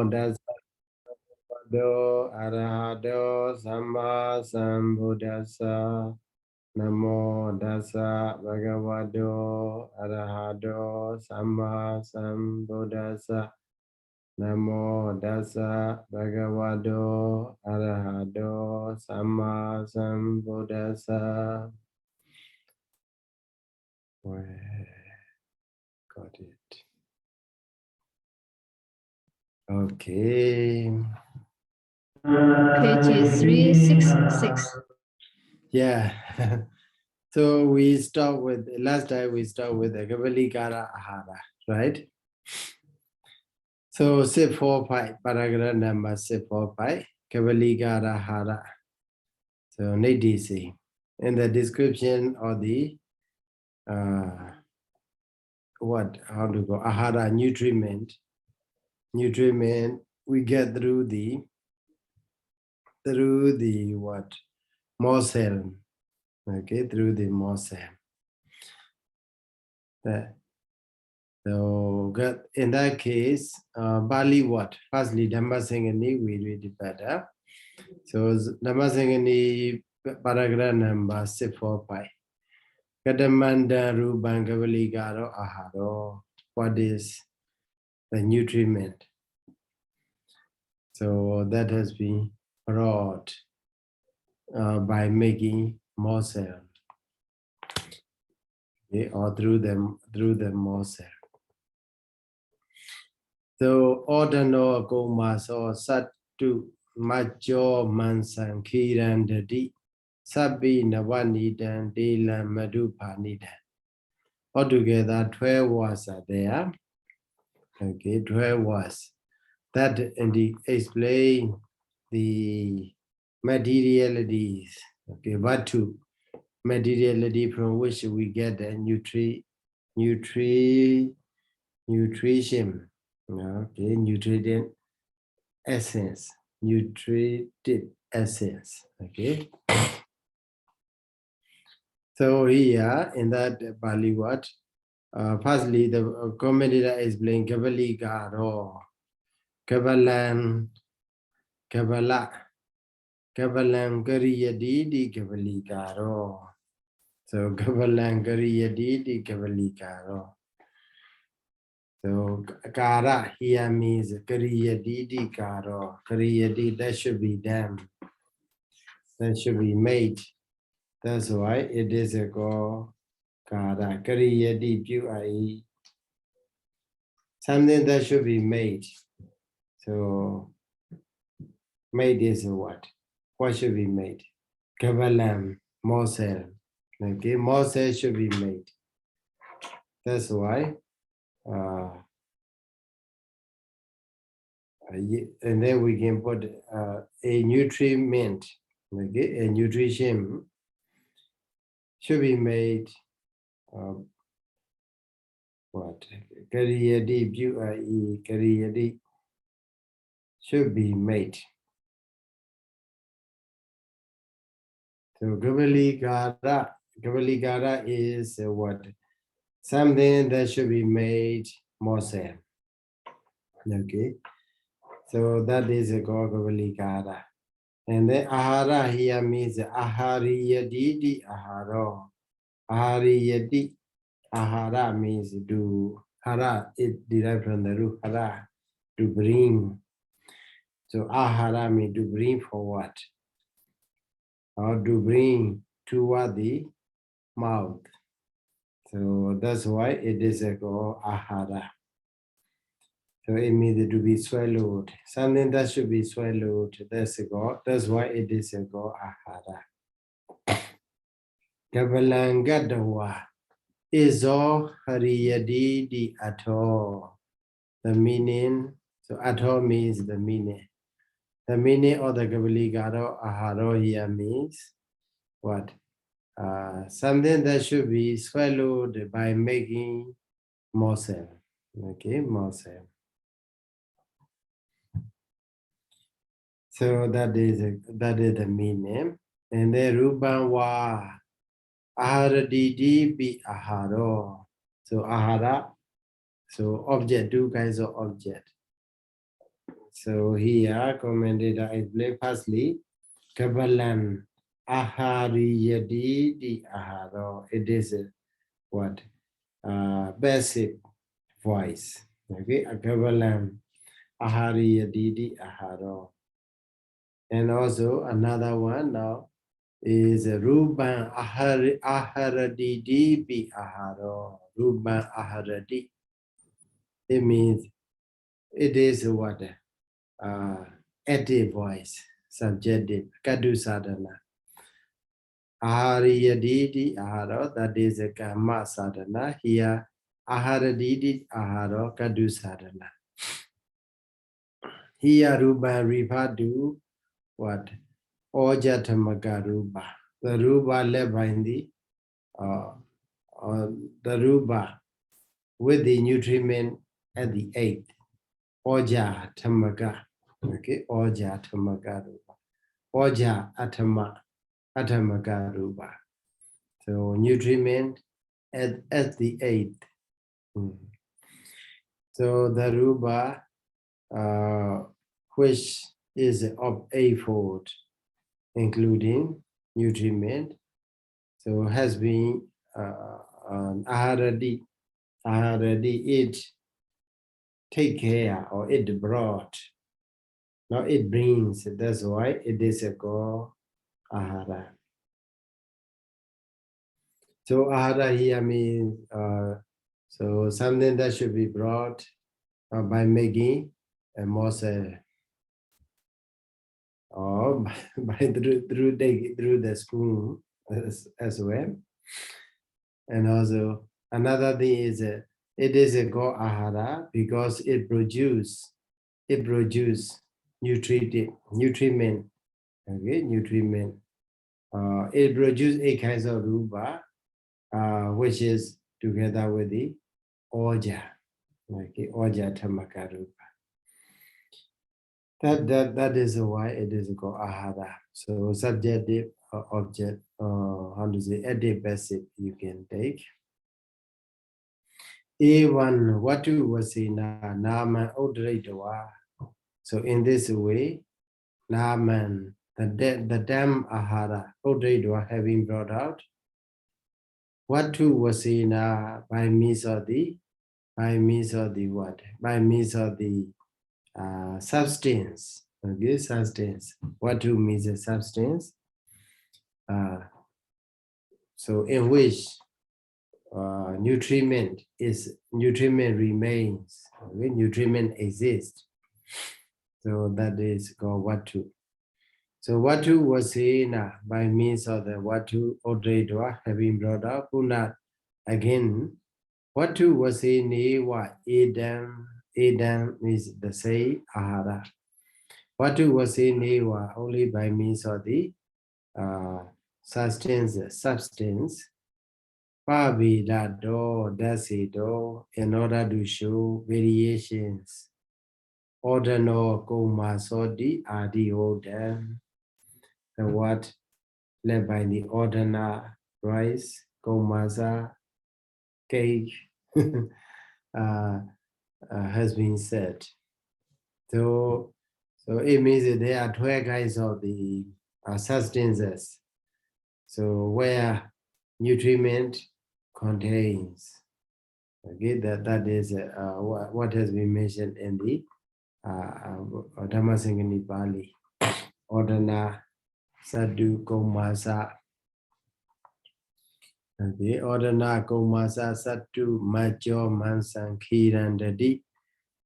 tassa bhagavato arahato samma sambuddhassa. Namo tassa bhagavato arahato samma sambuddhassa. Namo tassa bhagavato arahato samma sambuddhassa. Got it. Okay. Page 366. Yeah. So we start with, last time we start with the Kavalikara Ahara, right? So 645, paragraph number 645, Kavalikara Ahara. So Nidisi. In the description of the how to go, Ahara, nutriment, we get through the what? Morsel. Okay, through the morsel. So in that case, Bali what? Firstly, Dhammasaṅgaṇī, we read it better. So Dhammasaṅgaṇī, paragraph number 645. Kadamanda Rūpaṇ Kavalikaro Aharo. What is the nutriment? So that has been brought by making morsel, okay, or through the morsel. So ordano komaso sattu majo mansan kirandati sabbi navanidan delam madupanidan. Altogether 12 words are there. Okay, 12 words that indeed explain the materialities. Okay, vatu, materiality from which we get the nutrition. Okay, nutrient essence, nutritive essence. Okay. So here in that Pali word, firstly the commentator explains Kavalikaro, Kavalan, Kavala, Kavalan Kariyadidi Kavalikaro. So Kavalan Kariyadidi Kavalikaro. So Kara here means Kariyadidi Karo. Kariyadi, that should be done. That should be made. That's why it is a go Kara. Kariyadi Pyu. Something that should be made. So made is what? What should be made? Kavalam, morsel. Okay, morsel should be made. That's why. And then we can put a nutriment. Okay, a nutrition should be made. What? Kariyadi, Pyu, Kariyadi should be made. So Kavalikara is what? Something that should be made morsel. Okay. So that is a Kavalikara. And then Ahara here means Ahariyadidi Aharo. Ahariyadi. Ahara means to hara, it derived from the root hara, to bring. So Ahara means to bring forward. Or to bring toward the mouth. So that's why it is called ahara. So it means to be swallowed. Something that should be swallowed. That's why it is called ahara. Kavalangadawa is all hariyadi di ato. The meaning. So ato means the meaning. The meaning of the Kavalikaro aharo here means what? Something that should be swallowed by making morsel. Okay, morsel. So that is the meaning. And then Rupan wa aharadidi bi aharo. So ahara. So object, two kinds of object. So here commentator explain firstly, Kabbalan Ahariyadi di Aharo. It is what? Basic voice. Okay, Kabbalan Ahariyadi di Aharo. And also another one now is Ruban Aharadi bi Aharo. Ruban Aharadi. It means it is what? Active voice, subjective, Kadu sadhana. Ahariyadidi aharo, that is a Kama sadhana. Here, Aharadidi aharo, Kadu sadhana. Here, Rupa Ripadu, what? Ojatamaka Rupa. The Rupa led by the Rupa with the nutriment at the 8th. Oja Tamaka. Okay, Oja Tamaka Rupa. Oja Atamaka Rupa. So nutriment at the 8th. So the Rupa, which is of 8-fold, including nutriment, so has been Aharadi, it take care or it brought. Now it brings, that's why it is a called Ahara. So Ahara here means so something that should be brought by making a morsel or by through the spoon as well. And also another thing is it is a called Ahara because it produce nutriment. Okay, nutriment. It produces 8 kinds of rupa, which is together with the oja, like the oja tamaka rupa. That is why it is called ahara. So subjective object, how to say, adjective passive you can take. A1 watu wasina naman udraitawa. So in this way, naman, the dam ahara, udraitawa having brought out. Watu wasina by means of the what? By means of the substance. Okay, substance. Watu means a substance. So in which nutriment remains, okay? Nutriment exists. So that is called watu. So watu wasena by means of the watu odredwa having brought up punat again. Watu wasene wa edam means the same ahara. Watu wasene wa only by means of the substance. Pabidado, dasido, in order to show variations. Ordinal koma sodi adi odam. The what led by the ordinal rice, komasa, cake, has been said. So it means that there are 12 kinds of the substances. So where nutriment contains, okay, that is what has been mentioned in the Dhammasaṅgaṇīpāḷi, Ordana Sadhu Komasa. Okay, Ordana Komasa Sadhu Majo Mansan Kirandadi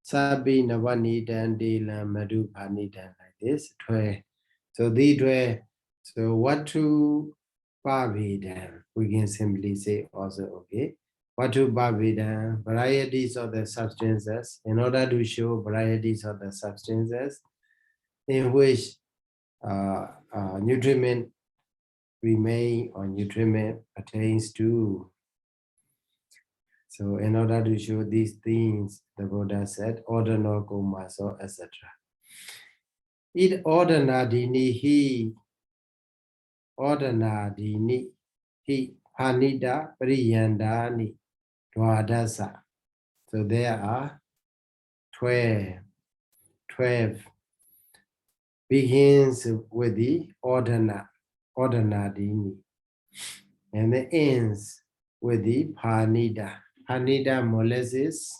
Sabi Navanidan Dila Madhupanidan, like this 12. So these 12, so what to Bhavidam, we can simply say also, okay. Watu Bhavidam, varieties of the substances, in order to show varieties of the substances in which nutriment remain or nutriment pertains to. So in order to show these things, the Buddha said, ordano komaso, etc. It ordanadini hi hanida priyandani dwadasa. So there are 12 12 begins with the ordinadini, and then ends with the phanida. Phanida molasses.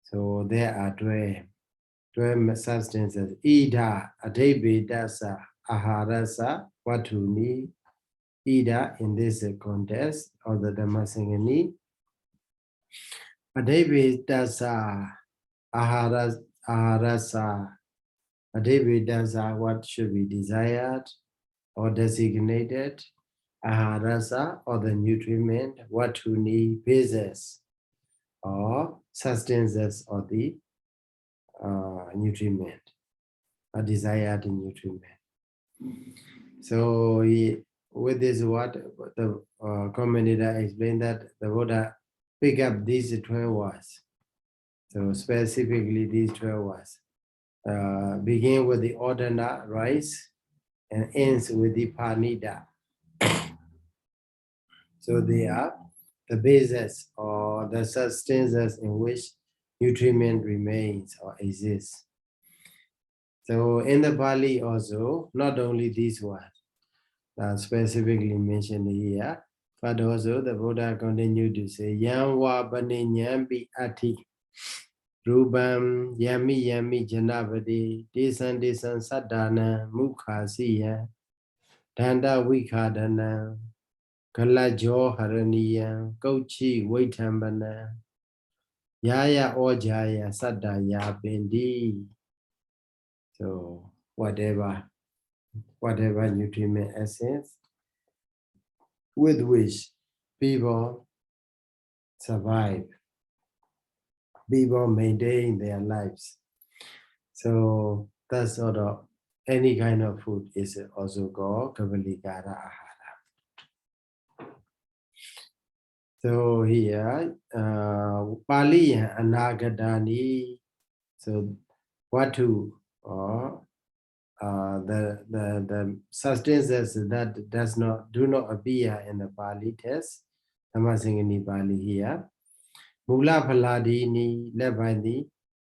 So there are 12 substances. Ida, adebedasa, aharasa, watuni. Ida in this context of the Dhammasaṅgaṇī. Adebedasa, aharasa. Adebedasa, what should be desired or designated. Aharasa, or the nutriment. Watuni, basis or substances of the nutriment, a desired nutriment. So with this, what the commentator explained, that the Buddha pick up these 12 words. So specifically these 12 words begin with the ordinary rice and ends with the phanida. So they are the basis or the substances in which nutriment remains or exists. So in the Pali also, not only these words are specifically mentioned here, but also the Buddha continued to say, Yamwa Baninyambi Ati Rubam Yami Janavadi Desan Sadana Mukhasiya Danda Vikadana Kalajo Haraniya Kochi Waitambana Yaya Ojaya Sadaya Bendi. So whatever nutriment essence with which people survive, people maintain their lives. So that's sort of any kind of food is also called Kavalikara Ahara. So here, Pali and Anagadani, so Watu, or the substances that do not appear in the Pali text, Dhammasaṅgaṇīpāḷi here. Mula Phaladini, led by the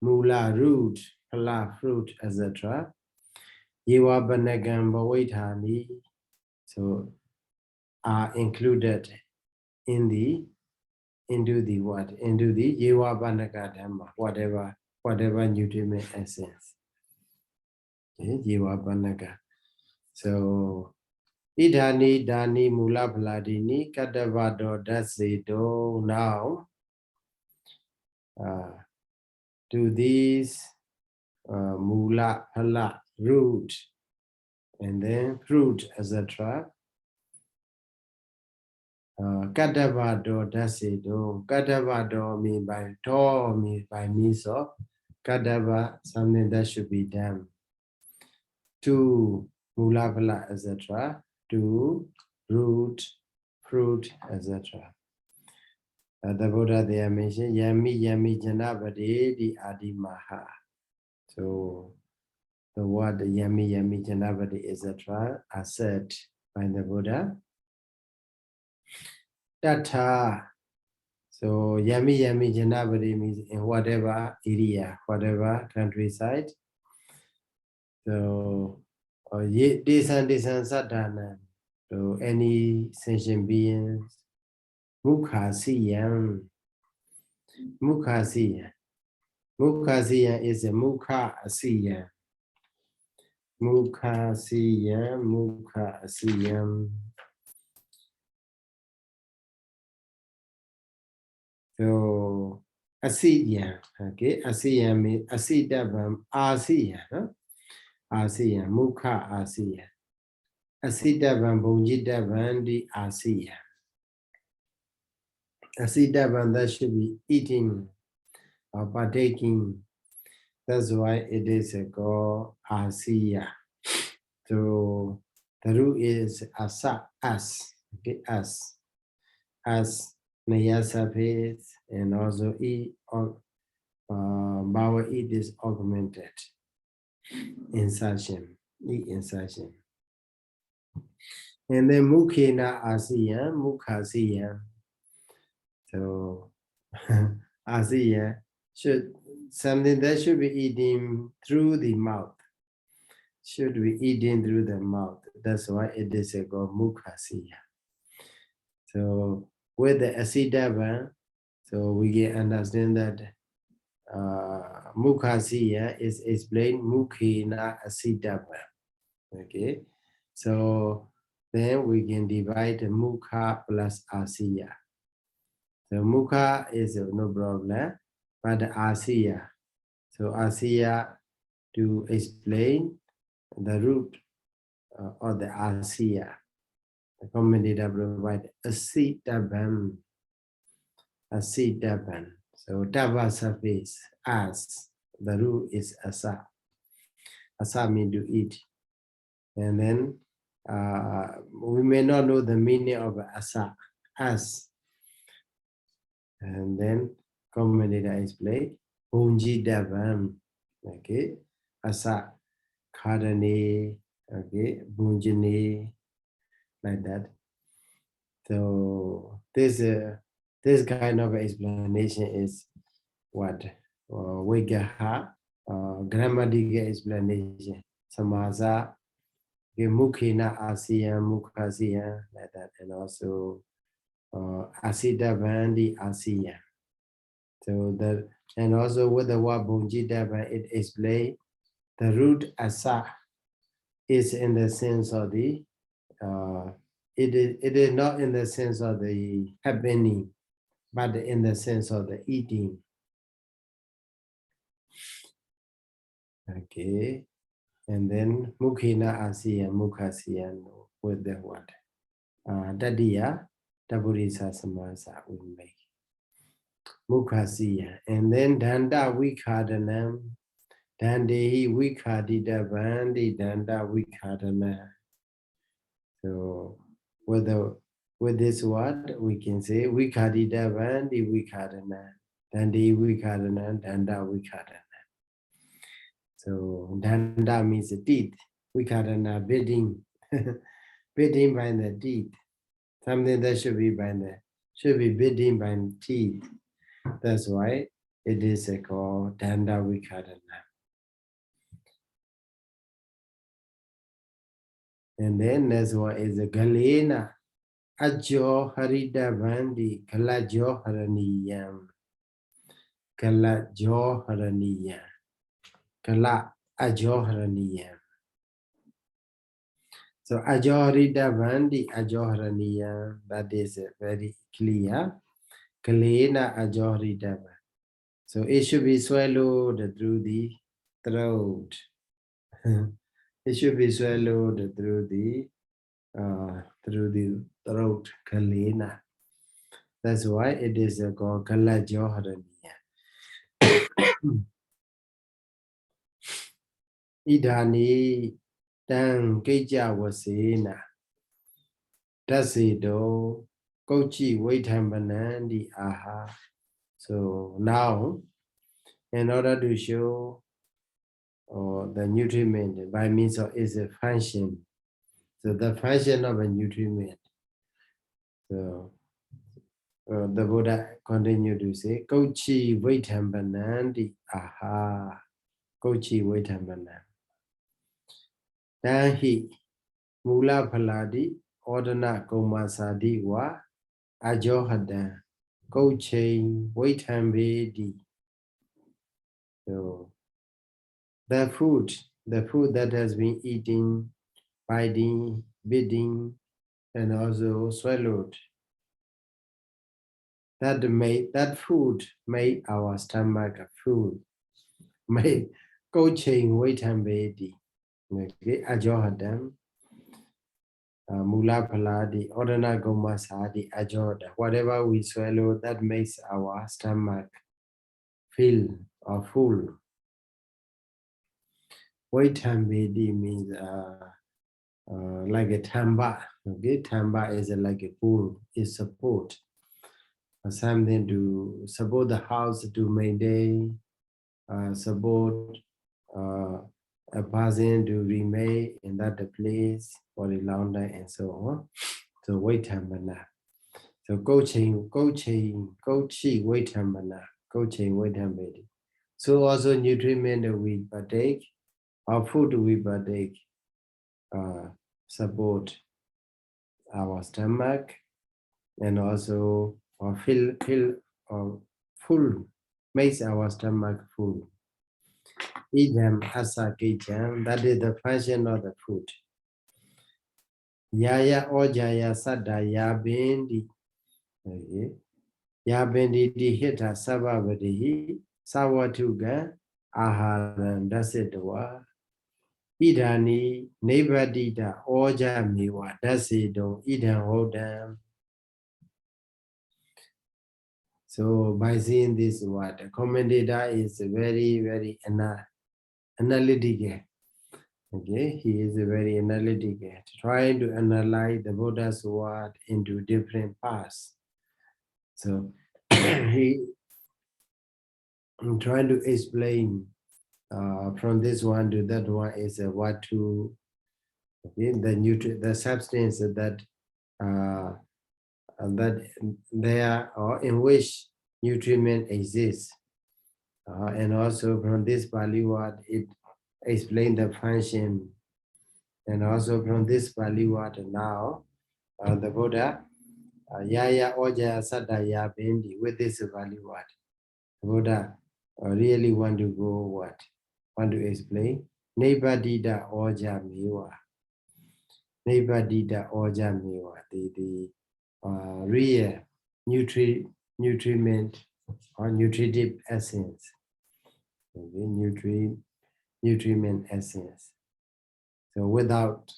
Mula root, Phala fruit, etc. Yewa Banagam Bhawaithani, so are included into the Yewa Banaka Dhamma, whatever nutriment essence. Okay, Yewa Banaka. So Idani Dani Mula Phaladini Kadavado Dasedo. Now to these Mula Phala root and then fruit, etc. Kadavado Dasedo. Kadavado means by means of Kadava, something that should be done. To Mula Phala, etc. To root, fruit, etc. The Buddha there mentioned Yami Janavadi di Adimaha. So the word Yami Janavadi, etc. are said by the Buddha. Tata. So Yami Janavadi means in whatever area, whatever countryside. So Desan Sadhana. So any sentient beings. Mukhasiyaṃ is a Mukha Asiyaṃ. So Asiyaṃ, okay, Asiyaṃ means Asidabam Asiyaṃ, Asiyaṃ, Mukha Asiyaṃ. Asidabam Bhunjidabam di Asiyaṃ. Asidaban, that should be eating or partaking. That's why it is called Asiya. So the root is Asa, us, okay, us. As Nayasapes, and also eat, Bhava eat is augmented. Insertion, eat insertion. And then Mukhena Asiya, Mukhasiya. So Asiya should something that should be eaten through the mouth. Should be eaten through the mouth. That's why it is called mukhasiya. So with the Abhidhamma, so we can understand that mukhasiya is explained mukhena Abhidhamma. Okay, so then we can divide the mukha plus asiya. So mukha is no problem, but the asiya. So asiya to explain the root of the asiya. The commentator provide Abhidhamma. Abhidhamma. So dabba surface as the root is asa. Asa means to eat. And then we may not know the meaning of asa as. And then commentator explain Bhunji Dabam. Okay, asa khadane, okay, Bhunjane, like that. So this kind of explanation is what Vigaha, grammatical explanation, Samasa, Mukhina Asiya, Mukhasiya, like that, and also Abhidhamma Asiya. So that, and also with the word Bhunjidava, it explains the root asa is in the sense of the it is not in the sense of the happening, but in the sense of the eating. Okay, and then Mukhina Asiya, Mukhasiya with the what? Tadiya, Taburisa Samasa we make. Mukhasiya, and then Danda Vikhadanam, Dandehi Vikhadita Bandi Danda Vikhadana. So with this word we can say Vikhadita Bandi Vikhadana, Dandi Vikhadana, Danda Vikhadana. So Danda means teeth, Vikhadana bidding, bidding by the teeth. Something that should be bidding by the teeth. That's why it is called Danda Vikhadana. And then next one is a Galena Ajo Harida Bandi Kalajo Haraniyam. Kalajo Haraniyam. Kala Ajo Haraniyam. So Ajo Harida Bandi Ajo Haraniyam. That is very clear. Galena Ajo Harida. So it should be swallowed through the throat. It should be swallowed through the throat, kalena. That's why it is called kalajoharaniya. Idhani tang keja wasena. Tasido kochi waitambanandi aha. So now, in order to show the nutriment by means of its function, so the function of a nutriment. So the Buddha continued to say, Kochi Vaitambanandi aha. Kochi Vaitambanam. Dahi Mula Paladi Ordana Komasadi wa Ajohadan Kochi Vaitambedi. So the food that has been eaten, biting, bidding, and also swallowed. That food made our stomach full. Made coaching Vaitambedi. Okay, Ajohadam. Mula Paladi, Ordana Gomasadi, Ajoda. Whatever we swallow, that makes our stomach fill or full. Vaitambedi means like a tamba. Okay, tamba is like a pool, is support. Something to support the house to maintain, support a person to remain in that place for a long time and so on. So Vaitambana. So coaching Vaitambana, coaching Vaitambedi. So also nutriment we partake, or food we partake, support our stomach, and also full, makes our stomach full. Idam asakijam, that is the function of the food. Yaya ojaya sada yabindi. Okay. Yabindi di hita sababadihi sawatuga aharan dasidwa. Idani nebadida oja miwa dasido idan hodam. So by seeing this word, the commentator is very, very analytical. Okay, he is very analytical, trying to analyze the Buddha's word into different parts. So he trying to explain from this one to that one is what to, okay, the substance that that there or in which nutriment exists, and also from this Pali word it explain the function, and also from this Pali word now the Buddha Yaya Oja Sadaya Bendi, with this Pali word the Buddha really want to go what? Want to explain Nebadida Oja Miwa. Nebadida Oja Miwa, the real nutriment or nutritive essence. Okay, nutriment essence. So without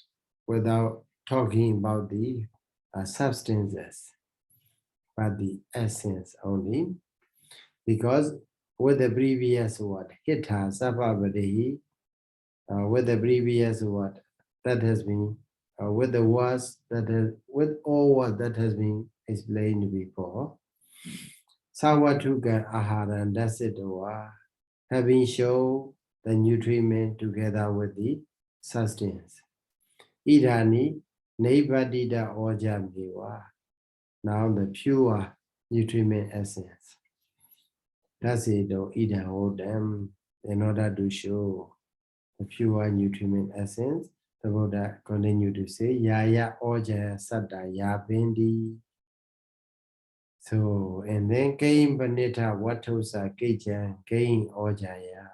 talking about the substances, but the essence only, because with the previous word, hita sababadihi, with the previous word that has been, with the words that has, with all words that has been explained before, sawatuga aharan dasidwa, having shown the nutriment together with the substance. Idani nebadida oja miwa, now the pure nutriment essence. That's it, idan odam, in order to show the pure nutriment essence, the Buddha continued to say, Yaya oja satta yabindi. So, and then came Panita Watosa Kejan, Kain Ojaya.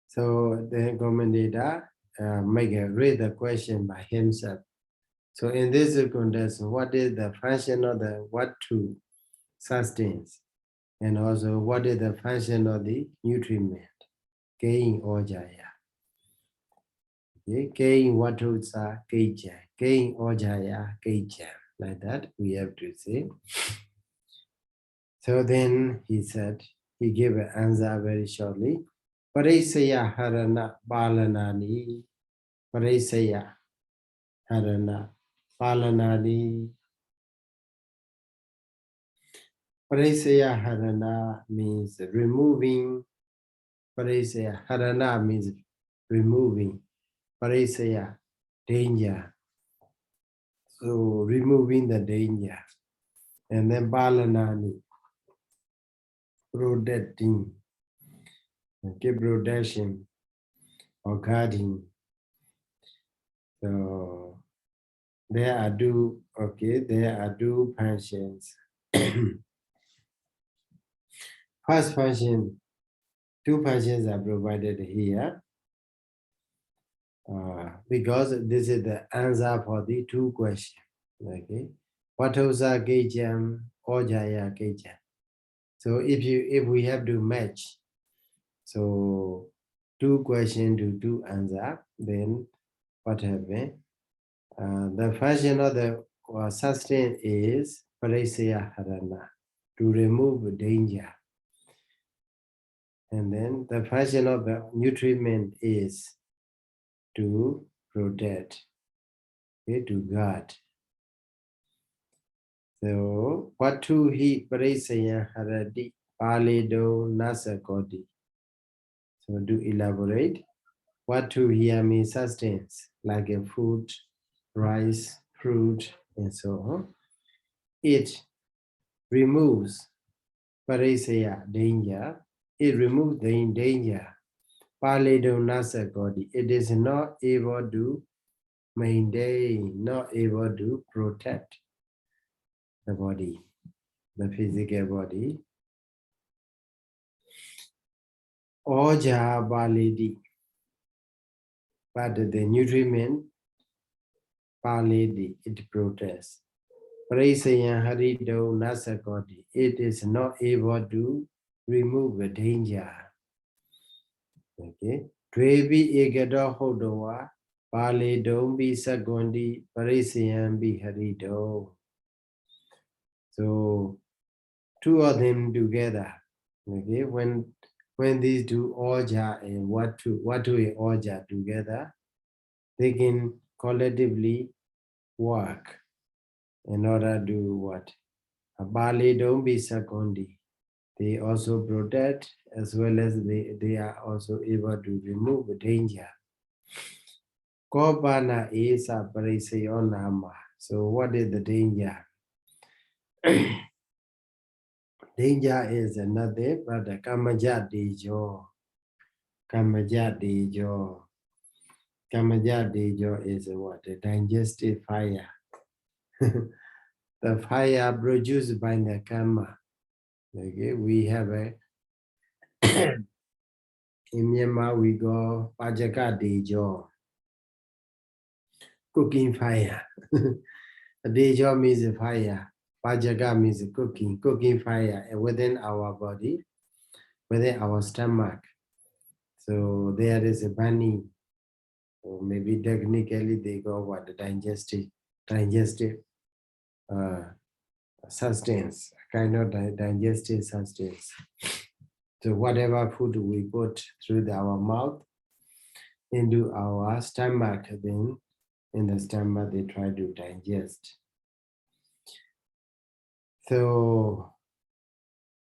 So the commentator read the question by himself. So in this context, what is the function of the what to sustains? And also what is the function of the nutriment? Kain Ojaya. Okay, Kain Watosa Kejan, Kain Ojaya Kejan. Like that, we have to say. So then he said, he gave an answer very shortly. Parisaya harana palanani. Parisaya harana palanani. Parisaya harana means removing. Parisaya harana means removing. Parisaya, danger. So removing the danger. And then palanani, protecting. Okay, protection or guarding. So there are two functions. First function, two functions are provided here because this is the answer for the two questions. Okay, Watosa Gejam, Ojaya Gejam. So if we have to match, so two questions to two answer, then what happens? The function of the sustain is Parisaya Harana, to remove danger. And then the function of the nutriment is to protect, okay, to guard. So what to he Parisaya Haradi Palido Nasakoti. So to elaborate, what to here means sustains, like a food, rice, fruit, and so on. It removes parisaya, danger. It removes the danger. Pāli nasakoti. It is not able to maintain, not able to protect the body, the physical body. Oja balidi. But the nutriment palidi, it protects. Parisaya harido nasakoti. It is not able to remove the danger. Okay. Dvebi egado hodowa. Pali dombi sagondi parisayambi harido. So 2 of them together. Okay, when these two oja and what to oja together, they can collectively work in order to what? Bali don't be secondi. They also protect as well as they are also able to remove the danger. Kobana is a parisayonama. So what is the danger? Danger is another, but the kamajadijo. Kamajadijo. Kamajadijo is what? The digestive fire. The fire produced by the kama. Okay, we have a in Myanmar we go pajaka dejo. Cooking fire. Dejo means fire. Pajaka means cooking fire within our body, within our stomach. So there is a burning. So maybe technically they go what the digestive substance, kind of digestive substance. So whatever food we put through our mouth into our stomach, then in the stomach they try to digest. So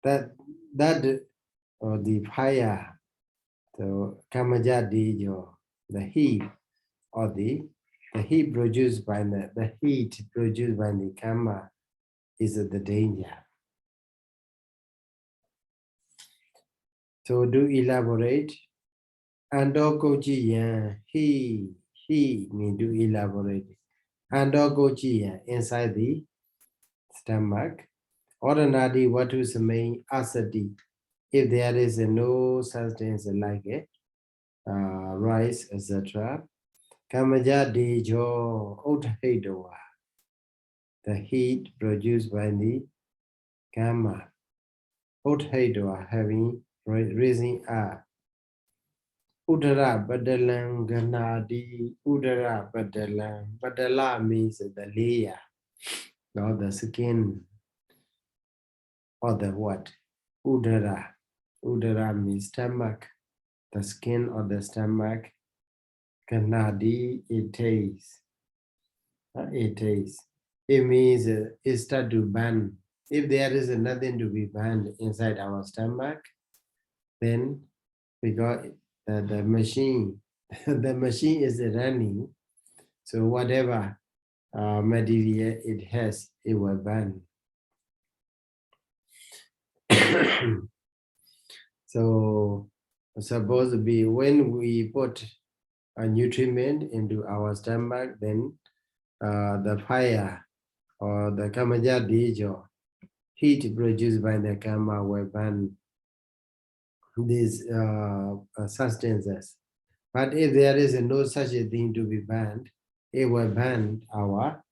that the fire, so kamajadijo, the heat or the heat produced by the kama is the danger. So do elaborate. Andokojiyan, he mean do elaborate. Andokojiyan, inside the stomach. Ordinary watu samay asati. If there is no substance like it, rice, etc. Kamaja dejo uthahidowa. The heat produced by the kama. Uthahidowa, having raising up. Udara badalang ganadi. Udara badalang. Badala means the layer, or the skin, or the what? Udara. Udara means stomach, the skin or the stomach. Ganadi, it tastes. It tastes. It means it start to burn. If there is nothing to be burned inside our stomach, then we got the machine. The machine is running. So whatever material it has, it will burn. So suppose to be when we put a nutriment into our stomach, then the fire or the kamaja dejo, heat produced by the kama will burn these substances. But if there is no such a thing to be burned, it will burn our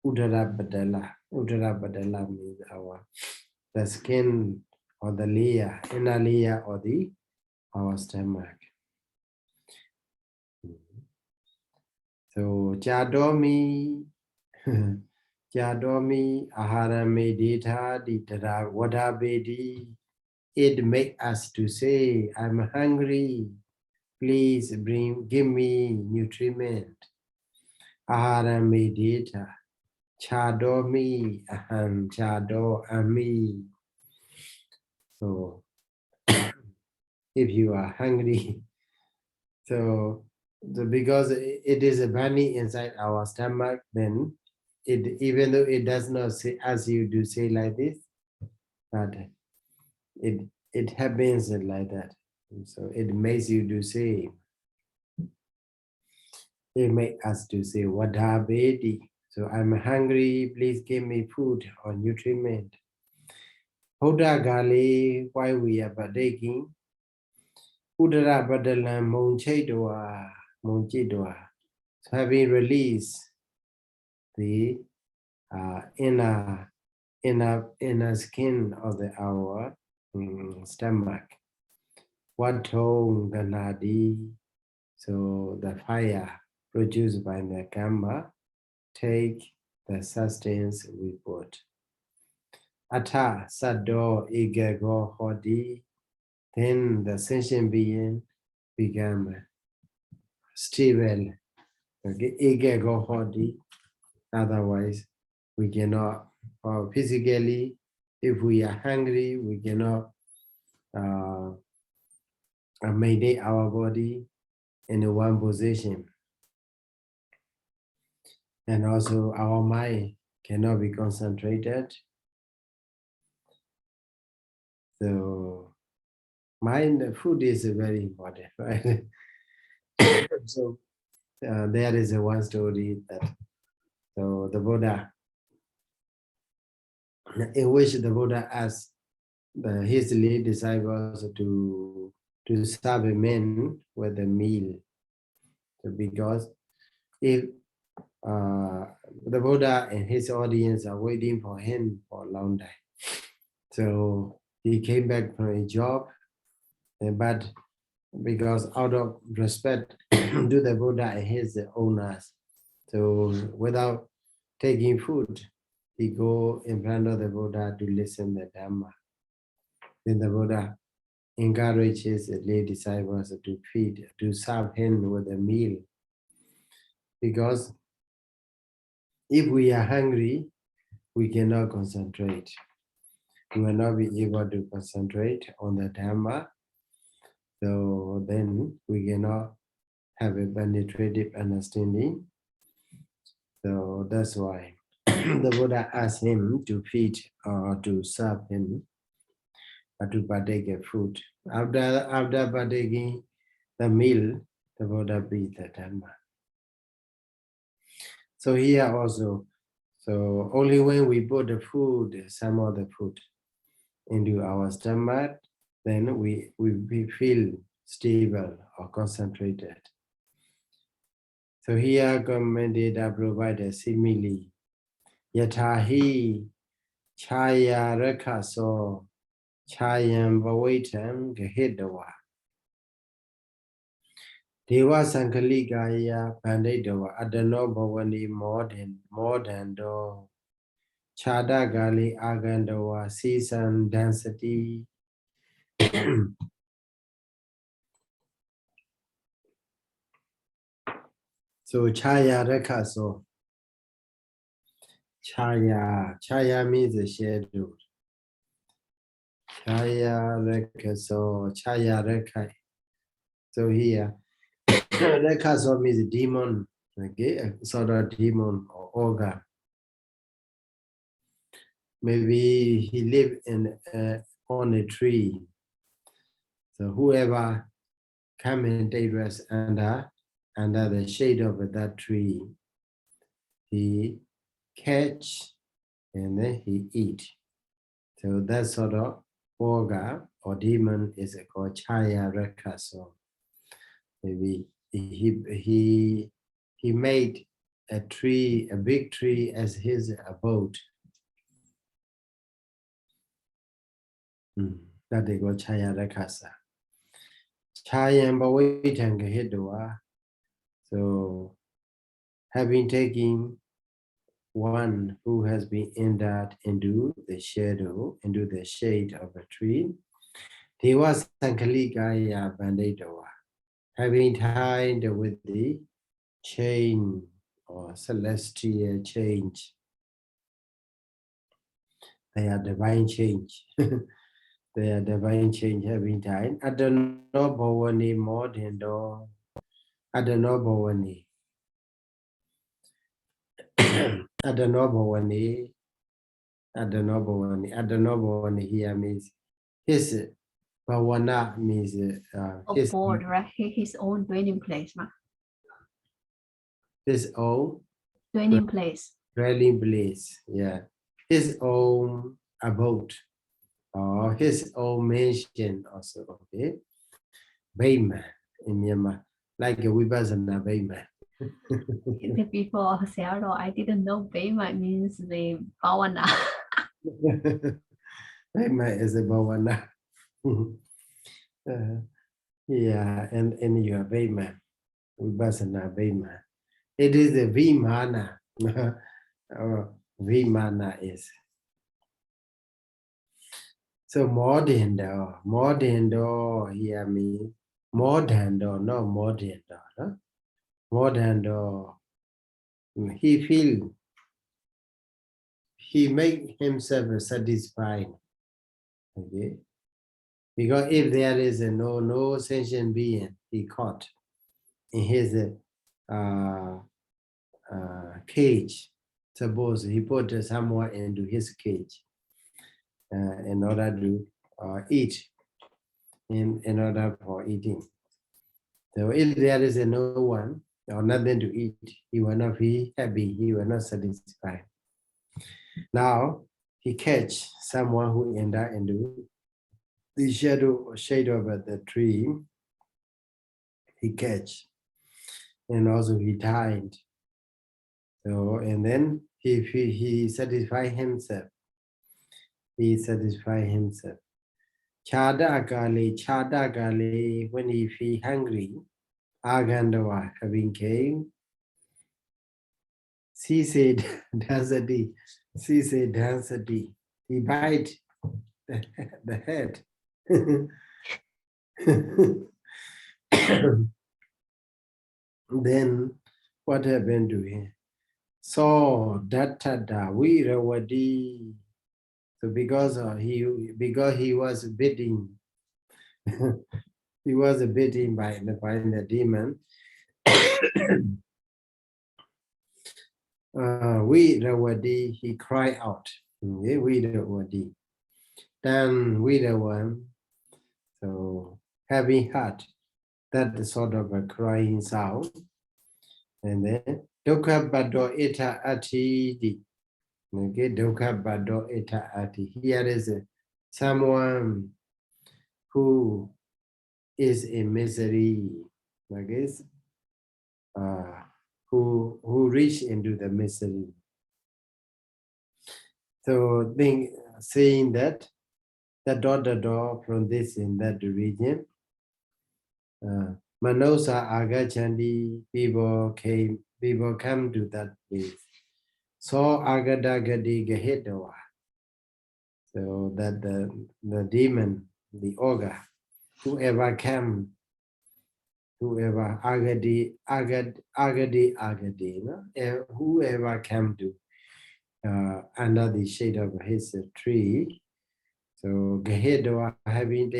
udara badala. Udara badala means the skin or the layer, inner layer or our stomach. So chadomi aharame dita ditara wadabedi. It make us to say, I'm hungry. Please give me nutriment. Aharame dita. Chadomi aham chado ami. So if you are hungry, so because it is a burning inside our stomach, then even though it does not say as you do say like this, but it happens like that. So it makes you to say, it makes us to say, Vadabedi. So I'm hungry, please give me food or nutriment. Buddha Gali, why we are partaking? Udara Badalam Monchedwa, Monchidwa. So having released the inner skin of our stomach. Watong Ganadi, so the fire produced by the Kama take the sustenance we put. Ata Sado Igego Hodi, then the sentient being become stable. Okay, Igego Hodi, otherwise we cannot, or physically, if we are hungry, we cannot maintain our body in one position. And also our mind cannot be concentrated. So mind, food is very important, right? So there is a one story that, so the Buddha, in which the Buddha asked his lead disciples to serve a man with a meal. So because if the Buddha and his audience are waiting for him for a long time, so he came back from a job, but because out of respect to the Buddha and his owners, so without taking food, he go in front of the Buddha to listen to the Dhamma. Then the Buddha encourages the lay disciples to feed, to serve him with a meal. Because if we are hungry, we cannot concentrate. We will not be able to concentrate on the Dhamma. So then we cannot have a penetrative understanding. So that's why the Buddha asked him to feed or to serve him, to partake of food. After partaking the meal, the Buddha breathed the Dhamma. So here also, so only when we put the food, some of the food, into our stomach, then we feel stable or concentrated. So here commentator provide a simile. Yatahi chaya rakaso chayam bhavaitam gahidawa. Deva Sankaligaya Pandaitawa Adano Bhavani more than do Chada Gali Agandawa season density. So Chaya Rekaso. Chaya means a shadow. Chaya Rekaso, Chaya Rekai. So here, Rekaso means demon, okay, a sort of demon or ogre. Maybe he lived on a tree. So whoever come and take rest under the shade of that tree, he catch and then he eat. So that sort of ogre or demon is called Chaya Rakaso. Maybe he made a tree, a big tree as his abode. That they call Chaya Rakasa. Chayam Bhavaitam Gahidawa. So having taken one who has been entered into the shadow, into the shade of a tree, Deva Sankaligaya Bandaitawa, having tied with the chain or celestial change. They are divine change. They are divine change having tied. Adano Bhavani more than do. Adano Bhavani. Adano Bhavani here means his bhavana means his board, right? His own dwelling place, ma. His own Dwelling place. dwelling place, yeah. His own abode or his own mansion also, okay. Bayman in Myanmar, like a Vipassana Bayman. Before Sayadaw, I didn't know Bema means the bhavana. Bayman is a bhavana. Yeah, and you are Bayman, Vipassana Bayman. It is a Vimana. Vimana is. So modern door here means modern door, not modern door. Huh? Modern door. He make himself satisfied. Okay. Because if there is a no sentient being, he caught in his cage. Suppose he put someone into his cage in order to eat, in order for eating. So if there is no one or nothing to eat, he will not be happy, he will not satisfied. Now he catch someone who enter into the shade of the tree. He catch, and also he tied. So and then he satisfy himself. He satisfy himself. Chada kali, when he feel hungry, Agandava having came. She said density. She said density. He bite the head. Then what happened to him? So datada viravadi. So because he was bitten, he was bitten by the demon. Viravadi, he cried out. Viravadi. Then Vidavan, so having heard that sort of a crying sound, and then Dukkha Bado Eta Ati. Okay, Dukkha Bado Eta Ati. Here is someone who is in misery, okay, who reach into the misery. So saying that the door from this in that region, Manosa Agachandi, people come to that place. So Agadagadi Gahedawa. So that the demon, the ogre, whoever Agadi, no? Whoever came to under the shade of his tree. So Gahedawa having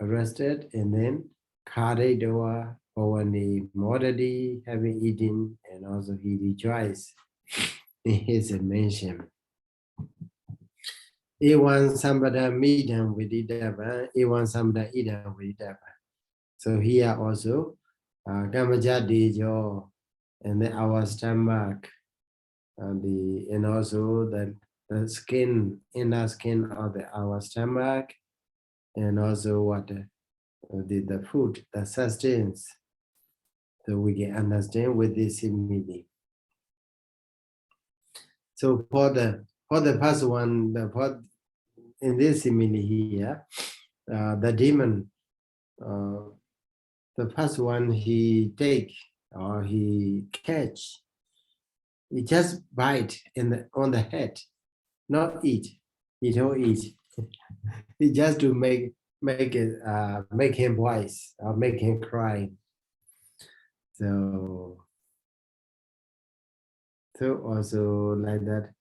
arrested, and then Karedawa Pawani Modadi having eaten, and also he rejoiced in his mansion. Ewan Sambada Midam Vididava, Ewan Sambada Idam Vididava. So here also Gamajadi Jo, and then our stomach, and also the skin, inner skin of our stomach, and also what the food, the sustenance. So we can understand with this simile. So for the first one, in this simile here, the demon, the first one he take or he catch, he just bite on the head, not eat. He don't eat. He just to make him wise or make him cry. So also like that.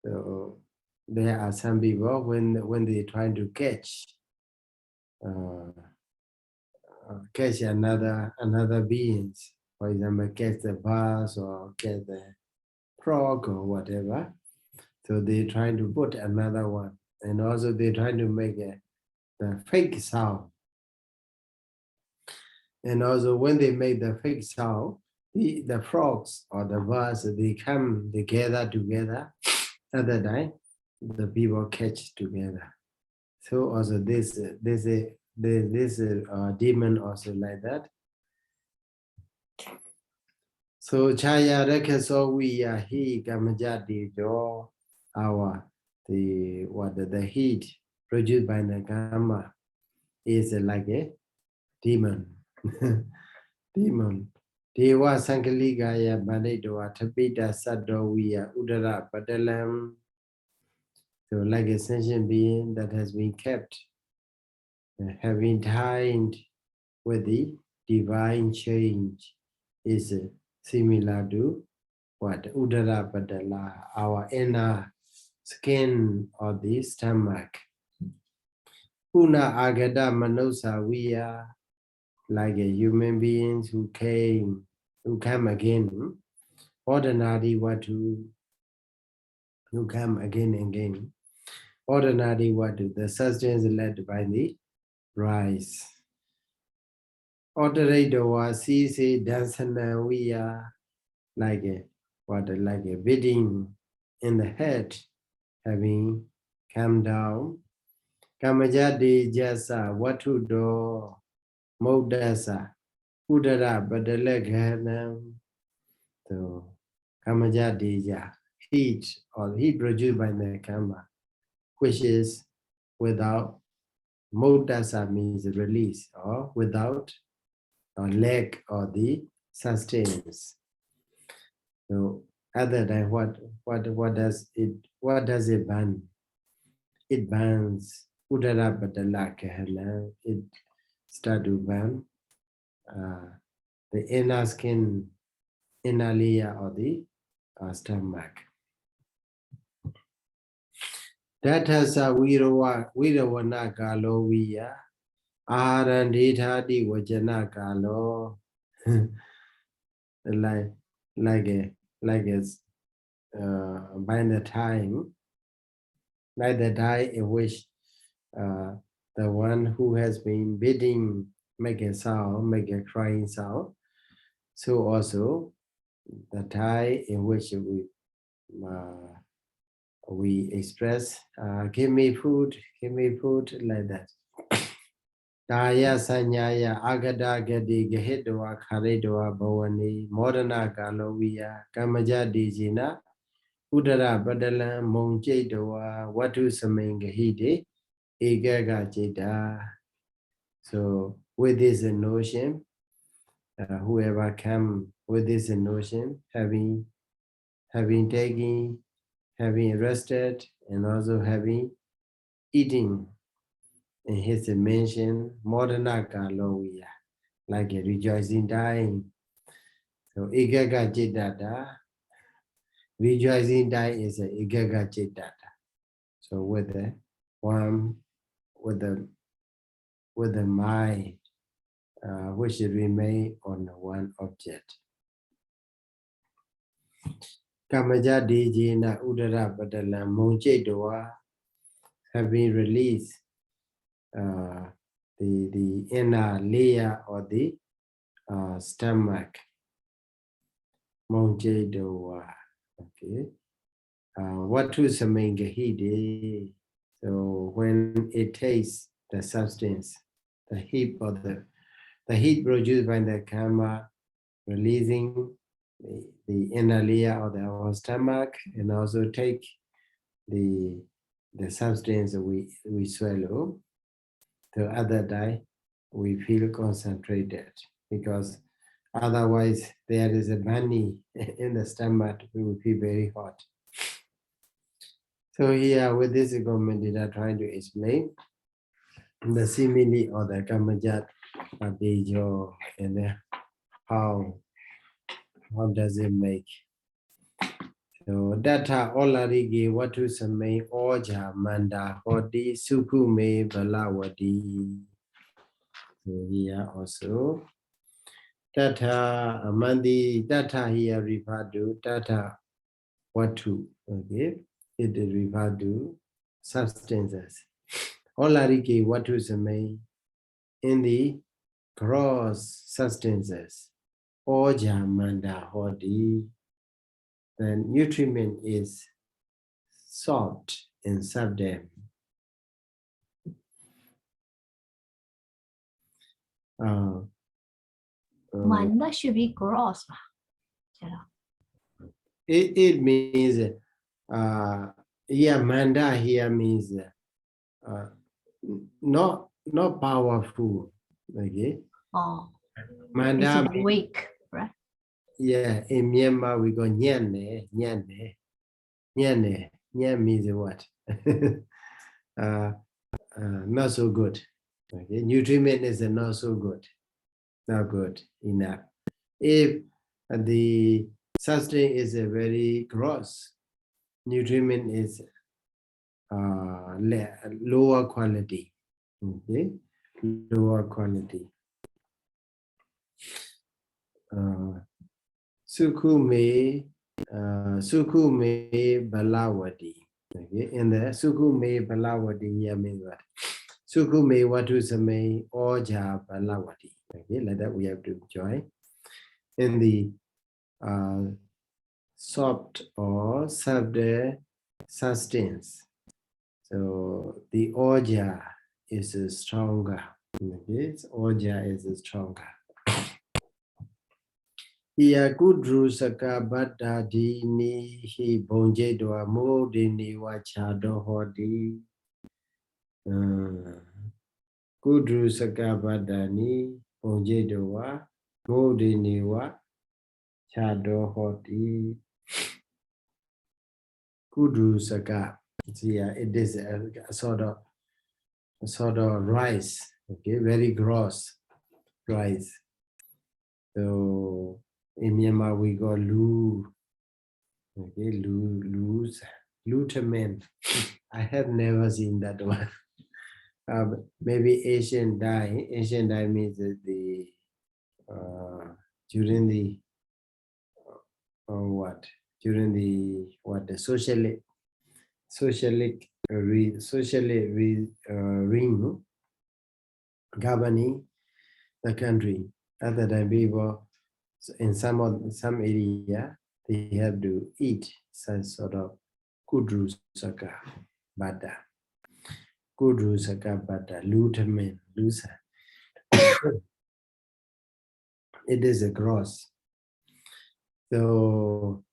So there are some people when they trying to catch another beings, for example, catch the bus or catch the frog or whatever. So they trying to put another one and also they try to make the fake sound. And also when they make the fake sound, the frogs or the birds, they come together. Other time, the people catch together. So also this demon also like that. So chaya rekaso we are he gamajati do our the heat produced by the gamma is like a demon. Demon. Dewa Sankaligaya Banedwa Tapita Sadowiya Udara Padalam. So like a sentient being that has been kept, having tied with the divine change, is similar to what Udara Padala, our inner skin or the stomach. Una Agada Manosa, we are like a human beings who come again, ordinary watu, who come again and again. Ordinary watu, the sustenance led by the rice. Ordinary doa sise dansana, we are like a bidding in the head, having come down. Kamajadi jasa watu do modasa. Udara Badalaganam, so Kamajadija, heat or heat produced by the Kama, which is without Modasa means release or without or lack or the sustenance. So other than what does it burn? It burns Udara Badalakahana, it start to burn. The inner skin, inner layer of the stomach. That has a Virawana Galo Via Arandita di Vajana Galo like by the time in which the one who has been bidding make a sound, make a crying sound. So also the time in which we express, give me food, like that. Daya sanyaya agada gadi gahidwa kharidwa bhavani modana galoviya kamaja dijina udara badala monjaidwa watu samengahide egaga jeda. So with this notion, whoever come with this notion, having taken, having rested, and also having eating in his dimension, modana galoviya, like a rejoicing dying. So igaga jidada, rejoicing dying is a igaga jidada. So with the mind, which should remain on one object. Kamaja dijina udara badala monjaidwa, having released the inner layer of the stomach. Monjaidwa. Okay. What to samengahide? So when it tastes the substance, the heat produced by the karma, releasing the inner layer of our stomach, and also take the substance we swallow. The other day we feel concentrated, because otherwise there is a burning in the stomach, we will feel very hot. So here with this comment, I'm trying to explain the simile or the kamajat adejo, and how does it make. So data already gave what to say oja manda hoti sukume balawadi. So here also data amandi data here referred to data what to, okay, it is referred to substances. Olarike Vatusame in the gross substances. Oja Manda Hodi. The nutriment is soft and subtle. Manda should be gross. It means, yeah, Manda here means not powerful. Okay. Oh, Manda it's weak, right? Yeah, in Myanmar we go nyane. Nyane means what? Not so good. Okay, nutriment is not so good, not good enough. If the substance is a very gross, nutriment is lower quality. Okay, lower quality. Sukhume Balawati. Okay, in the Sukhume Balawati here means what? Sukhume Vatusame Oja Balawati. Okay, like that we have to join. In the soft or subtle substance. So the Oja is stronger. Okay, Oja is stronger. Iakudru sakabata dini hi bonjedwa modini wachado hodi. Kudru sakabata ni bonjedwa modini wachado hodi. Kudru saka. See, it is a sort of rice. Okay, very gross rice. So in Myanmar we got lu. Okay, glutamine. I have never seen that one. Maybe Asian dye. Asian dye means that the during the socialist ring governing the country. At the time, people in some area they have to eat some sort of kudru saka bada. Kudru saka bada, glutamine, lusa. It is a gross. So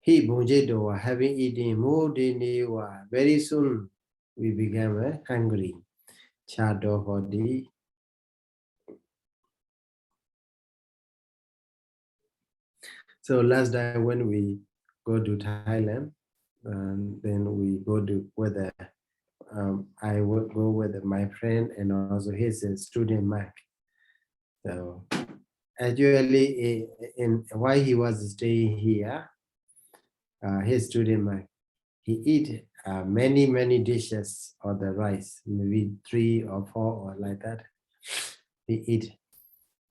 he bunjedo having eaten more than very soon we became hungry. Chado hodi. So last time when we go to Thailand, then we go to whether I would go with my friend and also his student Mark. So actually, while he was staying here, his student Mark, he eat many dishes of the rice, maybe 3 or 4 or like that. He eat,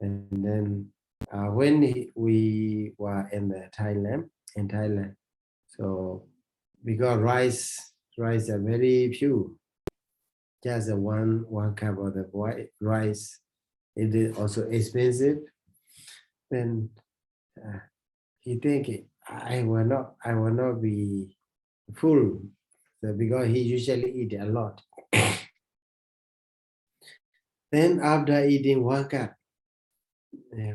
and then when we were in Thailand, so because rice are very few, just one cup of the white rice, it is also expensive. Then he think I will not be full, so because he usually eat a lot. Then after eating 1 cup,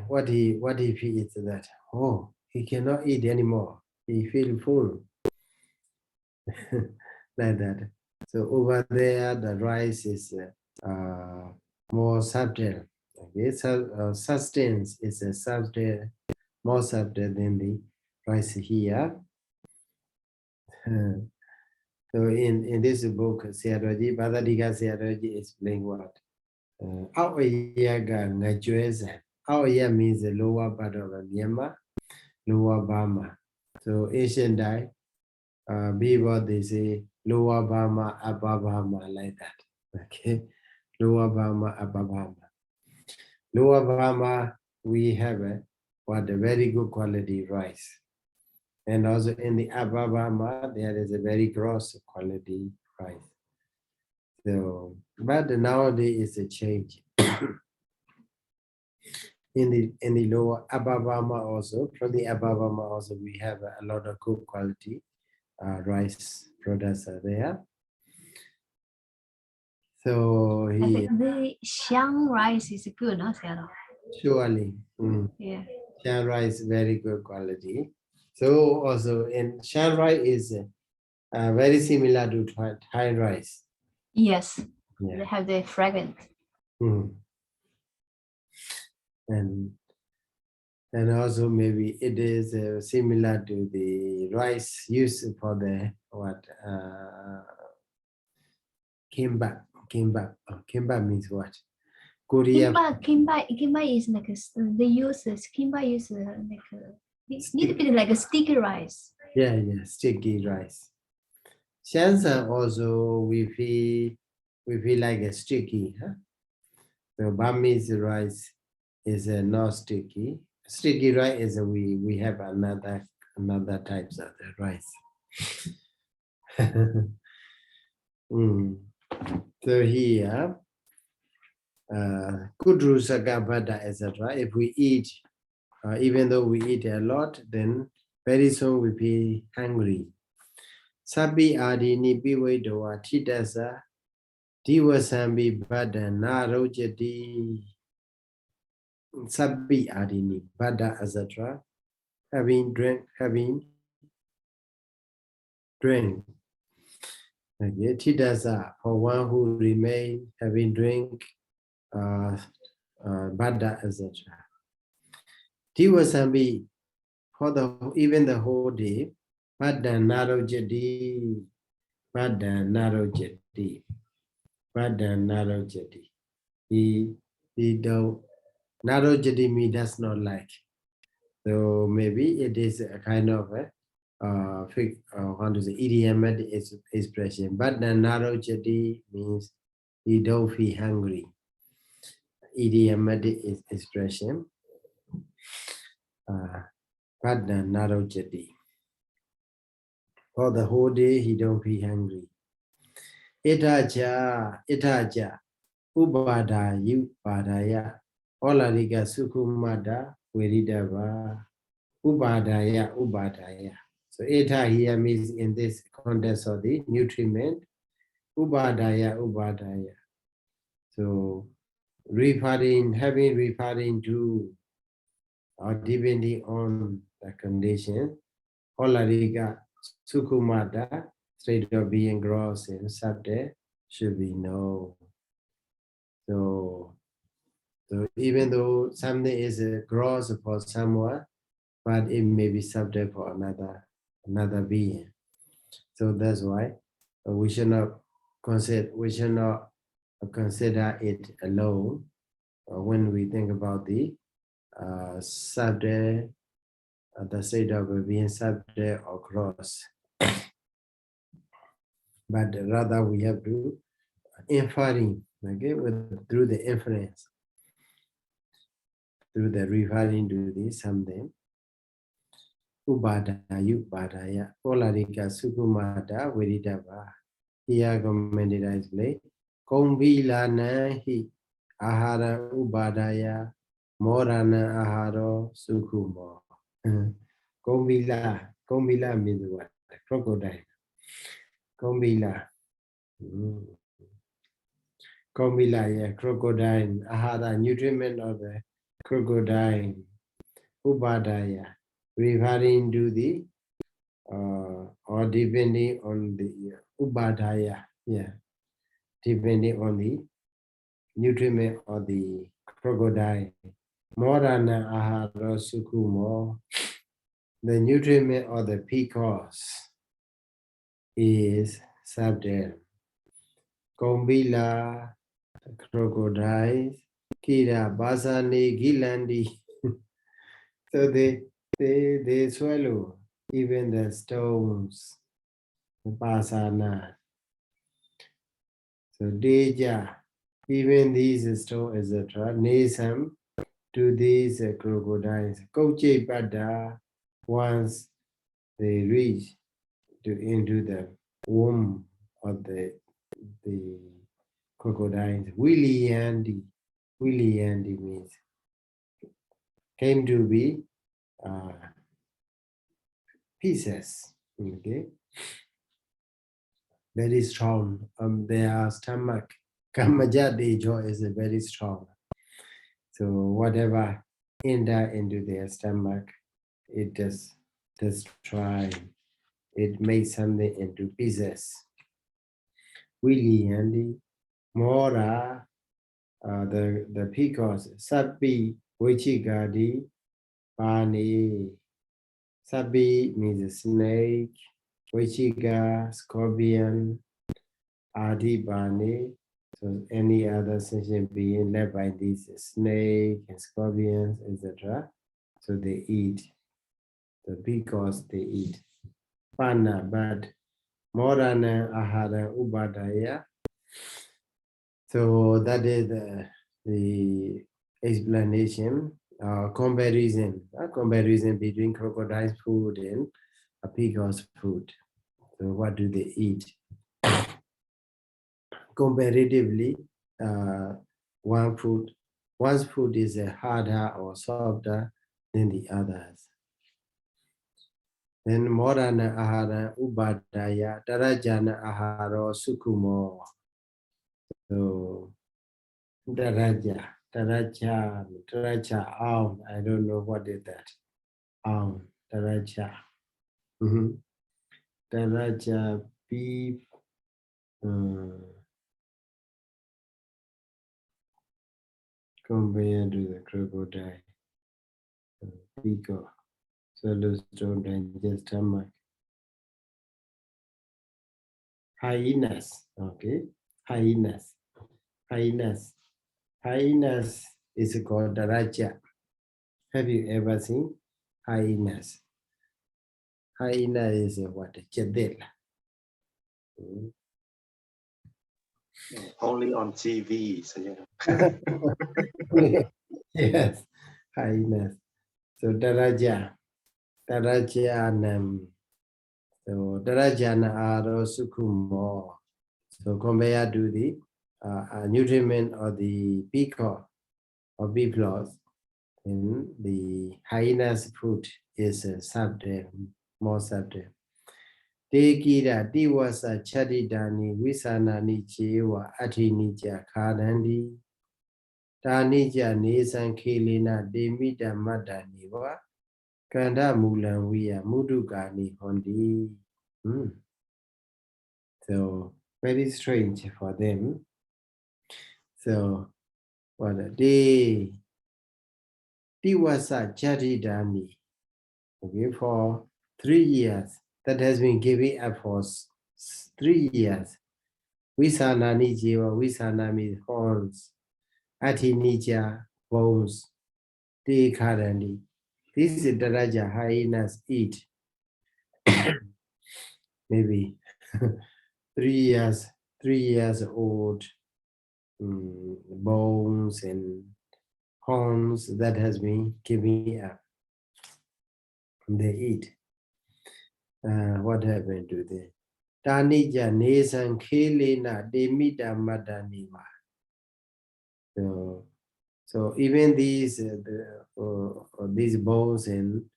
what if he eats that? Oh, he cannot eat anymore. He feel full. Like that. So over there, the rice is more subtle. Okay, so substance is a subtle, more subtle than the rice here. So in this book, Sayadaw Sayadaw explain what? Aoyaga Ngajueza. Aoya means the lower part of Myanmar, lower Burma. So Asian dye, people they say lower Burma, upper Burma, like that. Okay, lower Burma, upper Burma. Lower Burma, we have a very good quality rice. And also in the upper Burma, there is a very gross quality rice. So, but nowadays it's a change. In the lower Abhidhamma also, from the Abhidhamma also we have a lot of good quality rice products are there. So I think the Xiang rice is good, no, Sayadaw? surely, Yeah. Shan rice very good quality. So also in Shan rice is very similar to Thai rice. Yes. Yeah. They have the fragrance. And also maybe it is similar to the rice used for the kimbap. Kimbap means what? Korea. Kimbap is like they use kimbap is like little bit like a sticky rice. Yeah, sticky rice. Shansa also we feel like a sticky, huh? So Burmese rice is not sticky. Sticky rice is we have another types of the rice. So here, kudru sakabada, etc. If we eat, even though we eat a lot, then very soon we be hungry. Sabi adini piwaitowa titasa diwasambi bada narojati. Sabi adini bada, etc. Having drink. Okay, titasa for one who remain having drink, bada, etc. Diwasambi for even the whole day, bada narojati. Bada narojati. He don't narojati me does not like. So maybe it is a kind of a idiomatic expression. But the narojati means he don't feel hungry. Idiomatic expression. But the narojati. For the whole day he don't feel hungry. Itaja, upādābhājanīyaṃ, olarika sukumada veridava, upādāya. So eta here means in this context of the nutriment, upādāya. So referring to or depending on the condition, olarika sukumada, state of being gross and subject, should be known. So even though something is gross for someone, but it may be subject for another being. So that's why we should not consider it alone when we think about the subject, the state of being subject or gross. But rather we have to inferring, okay, through the inference, through the referring to this something. Upādāya, olarika sukumada veridava. Here commented as play. Kombilana hi ahara upādāya morana aharo sukumo. Kombila means what? Crocodile. Kombila. Kombila, yeah, crocodile. Ahara, nutriment of the crocodile. Upādāya, referring to the or depending on the upādāya, yeah, depending on the nutriment of the crocodile. Morana ahara sukumo, the nutriment of the peacocks is subject. Kombila, crocodiles, kira basani gilandi. So they swallow even the stones, the pasana. So deja, even these stones, etc., nesam to these crocodiles. Koche pada, once they reach into the womb of the crocodiles. Williandi means came to be pieces. Okay, very strong. Their stomach, Kamajadejo is very strong. So whatever enter into their stomach, it just destroy. It makes something into pieces. Williandi, Mora, the peacocks, Sapi, Wichigadi, Pani. Sapi means snake, Wichiga, scorpion, Adi Bani. So any other sentient being led by these snake and scorpions, etc. So they eat. The peacocks they eat. Pana, but Morana Ahara Ubadaya. So that is the explanation, comparison between crocodile's food and a peacock's food. So what do they eat? Comparatively, one's food is harder or softer than the others. Then Morana Ahara Ubadaya, Darajana Aharo Sukumo. So Daraja, I don't know what is that. Daraja. Daraja beef. Compared to the crocodile. Peacock. Swallows don't digest stomach. Hyenas. Okay. Hyenas. Hyenas is called Daraja. Have you ever seen hyenas? Hyena is what? Chedel. Only on TV. So Yes, hyenas. So Darajanam. So Darajana Aro Sukumo. So compared to the nutriment of the peacock or biplos, and the hyena's food is subtle, more subtle. Tekira Diwasa Chadidani Visanani Chewa Atinija Kadandi Tanija Nesan Kelina Demida Madaniwa Kanda Mulanwia Mudugani Hondi. So very strange for them. So what a day. Diwasa Chadidani. Okay, for 3 years. That has been given up for 3 years. Visanani Jiva, Visana means horns. Atinija, bones. Te Karandi. This is Daraja hyenas eat. Maybe 3 years old bones and horns that has been given up. They eat. What happened to them? Tanija Nesan Kelena Demida Madanima. So even these bones and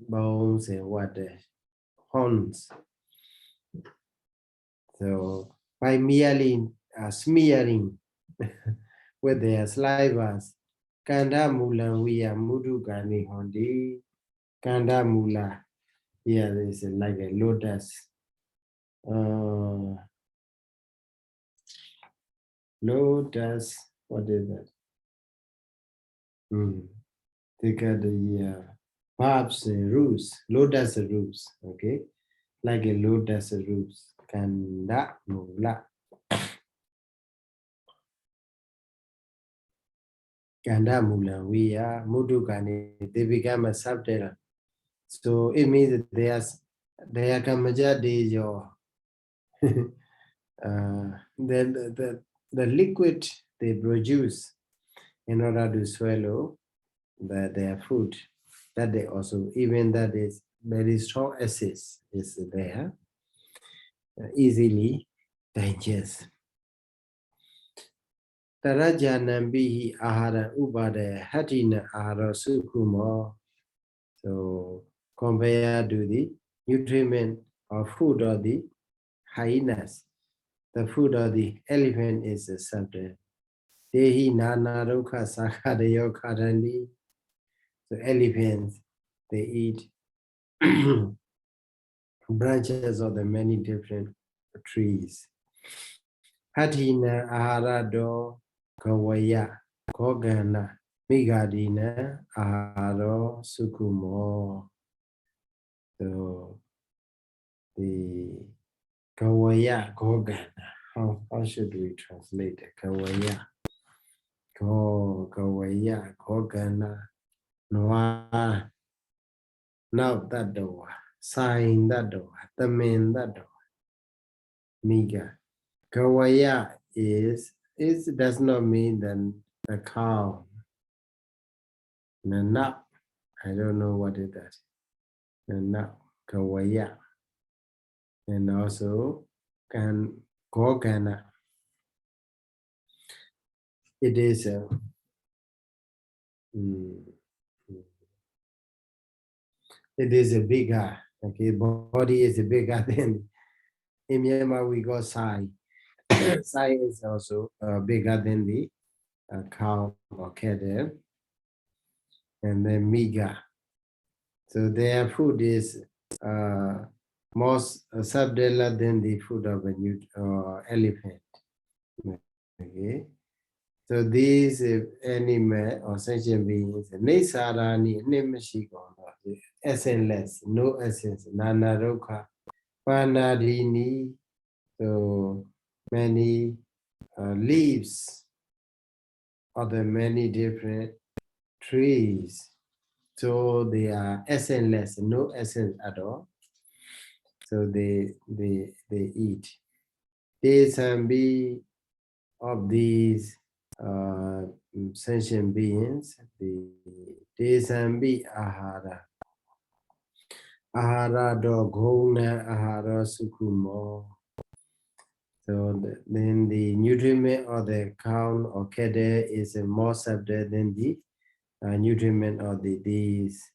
what horns. So by merely smearing with their salivas, Kanda Mula Via Mudugani Hondi, Kanda Mula. Here is like a lotus. Lotus, what is that? Take out the bulbs, roots, lotus roots, okay? Like a lotus roots. Kanda Mula. Kanda Mula, we are Mudugani, they become a subterra. So it means that they are Kamaja Dejo. The liquid they produce in order to swallow their food, that they also, even that is very strong acid is there, easily digest. Tarajanambihi ahara upade hatina ahara sukhumo. So compared to the nutriment or food of the hyenas, the food of the elephant is a subject. Dehi nana rukha sakadayo karandi. So elephants, they eat branches of the many different trees. Hatina aharado kawaya kogana migadina aharo sukumo. So the kawaya kogana. How should we translate it? Kawaya. Kawaya kogana. Noa. Now that door. Sign that door. The main that door. Miga. Kawaya does not mean then the cow. Nana. I don't know what it is. Nana. Kawaya. And also Gogana. It is a bigger. Okay, body is bigger than in Myanmar we got Sai. Sai is also bigger than the cow or cattle. And then Miga. So their food is more subtler than the food of a elephant. Okay. So these animal or sentient beings, Nesarani, Nemashikon, essenceless, no essence, Nanaroka, Panadini, so many leaves of the many different trees. So they are essenceless, no essence at all. So they eat. There can be of these sentient beings, the Desambi Ahara. Ahara do Gona Ahara Sukumo. So then the nutriment of the cow or cattle is more subtle than the nutriment of these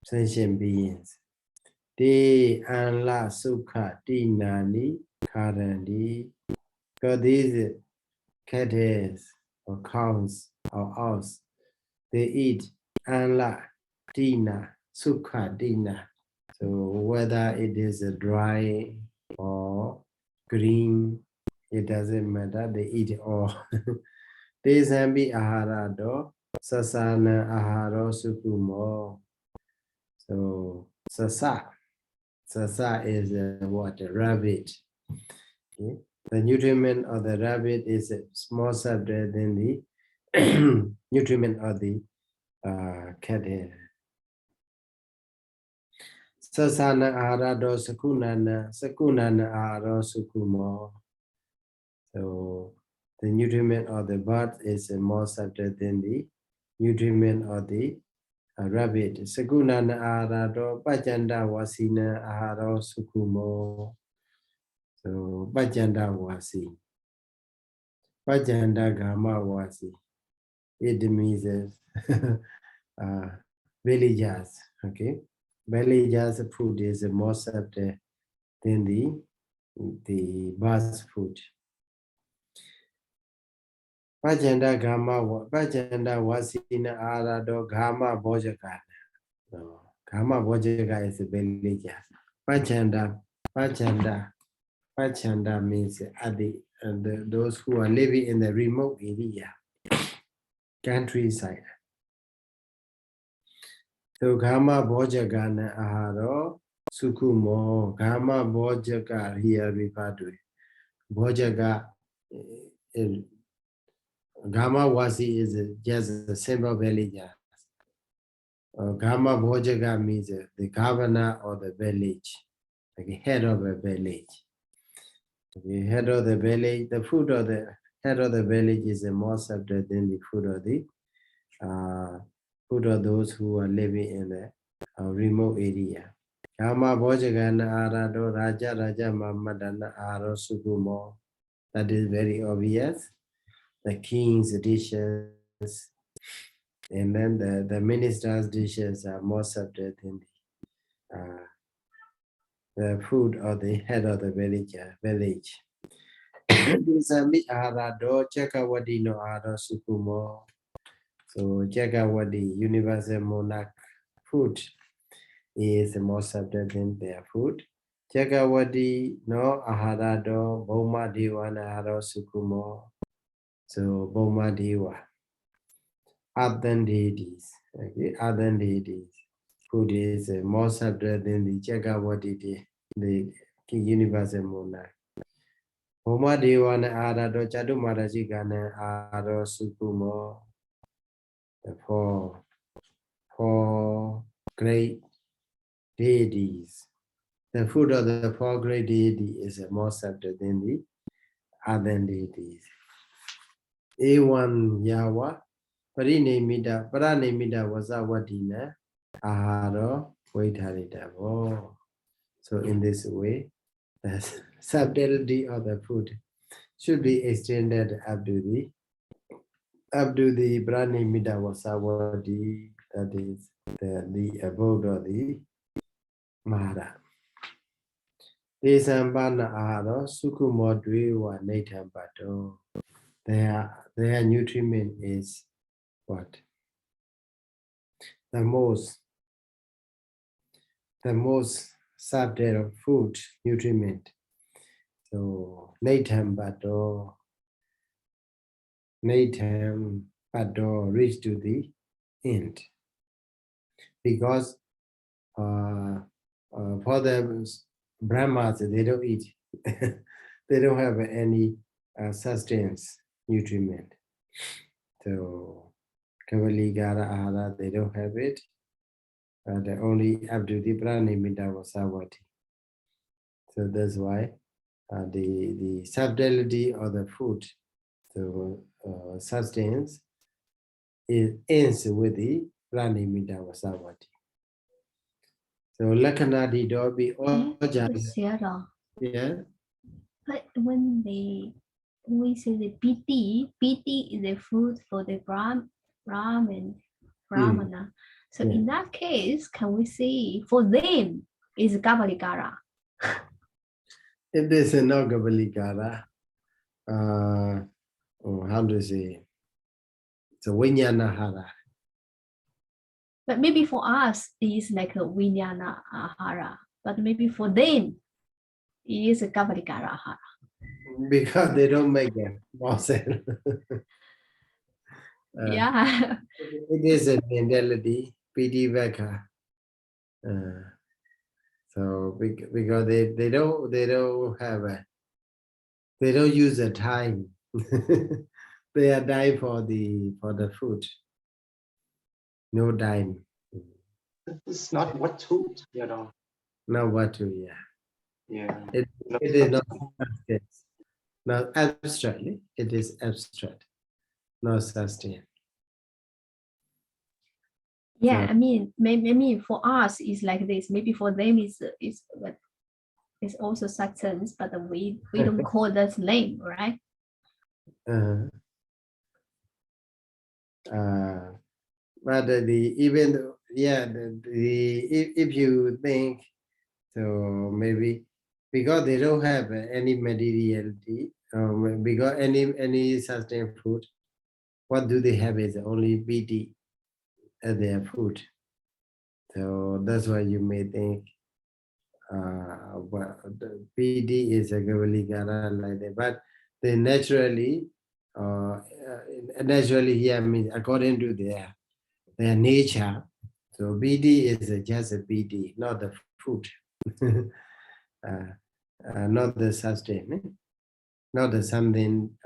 sentient beings. De Anla Sukha Dinani Karandi. Because these cattle or cows or ox, they eat Anla Dina Sukha Dina. So whether it is dry or green, it doesn't matter, they eat it all. Desambi ahara do sasana aharo sukumo. So sasa is what? A rabbit. Okay. The nutriment of the rabbit is more subtle than the nutriment of the cattle. Sasana arado sakunana aro sukumo. So the nutriment of the bird is more subtle than the nutriment of the rabbit. Sakunana arado pachanda wasina aro sukumo. So pachanda wasi. Pachanda gama wasi. It means villagers. Okay. Villagers food is more subtle than the bird's food. Pachanda wasina arado gama bojaka. Gama bojaka is a villager. Pachanda means those who are living in the remote area, countryside. So gama bojaka aharo sukumo. Gama bojaka here referred to. Bojaka Gama wasi is just a simple villager. Gama Bhojaga means the governor of the village, like the head of a village. The head of the village, the food of the head of the village is more subtle than the food of those who are living in a remote area. Gama Bhojaga na arado raja Mamadana aro sukumo. That is very obvious. The king's dishes, and then the minister's dishes are more subtle than the food of the head of the village. Disami arado chakawadi no aro sukumo. So chakawadi, universal monarch food, is more subtle than their food. Chakawadi no aharado boma diwana aro sukumo. So boma diwa. Other deities, okay, other deities. Food is more subtle than the Chakawadi, the universal monarch. Boma diwana arado chadu marajikana aro sukumo. The four great deities. The food of the four great deities is more subtle than the other deities. A1 Yawa, Parinamida Vasawadina, Aharo, Vaidharitavo. So in this way, the subtlety of the food should be extended up to the Pranimida Vasawadi, that is the abode of the Mahara. Desambana Aharo, Sukumodwe wa Natambato. Their nutriment is what? The most subtle food nutriment. So Natam Bado reach to the end. Because for the Brahmas, they don't eat. They don't have any sustenance nutriment. So Kavaligara Ahara, they don't have it. Only up to the Pranimita Vasavati. So that's why the subtlety of the food, so sustenance, ends with the Pranimita Vasavati. So Lakanadi Dobi Oja. Yeah. But when we say the piti is the food for the Brahmana. So in that case, can we say for them is Gavaligara? It is no Gavaligara. How do you say? It's a Vinyanahara. But maybe for us, it is like a Vijnana Ahara. But maybe for them, it is a Gavaligara Ahara. Because they don't make it more sense. Yeah. It is a mentality, Piṭaka. So because they don't use the time. They are dying for the food. No time. It's not what to, you know. Not what to, yeah. Yeah. It is not abstract. Not abstractly, it is abstract. Not sustain. Yeah, I mean, maybe for us it's like this. Maybe for them it's also substance, but we don't call that name, right? But if you think so, maybe because they don't have any materiality, because any sustained food, what do they have is only BD as their food. So that's why you may think the BD is a Gavaligara like that, but they naturally here means according to their nature. So BD is just a BD, not the food, not the sustain, not the something,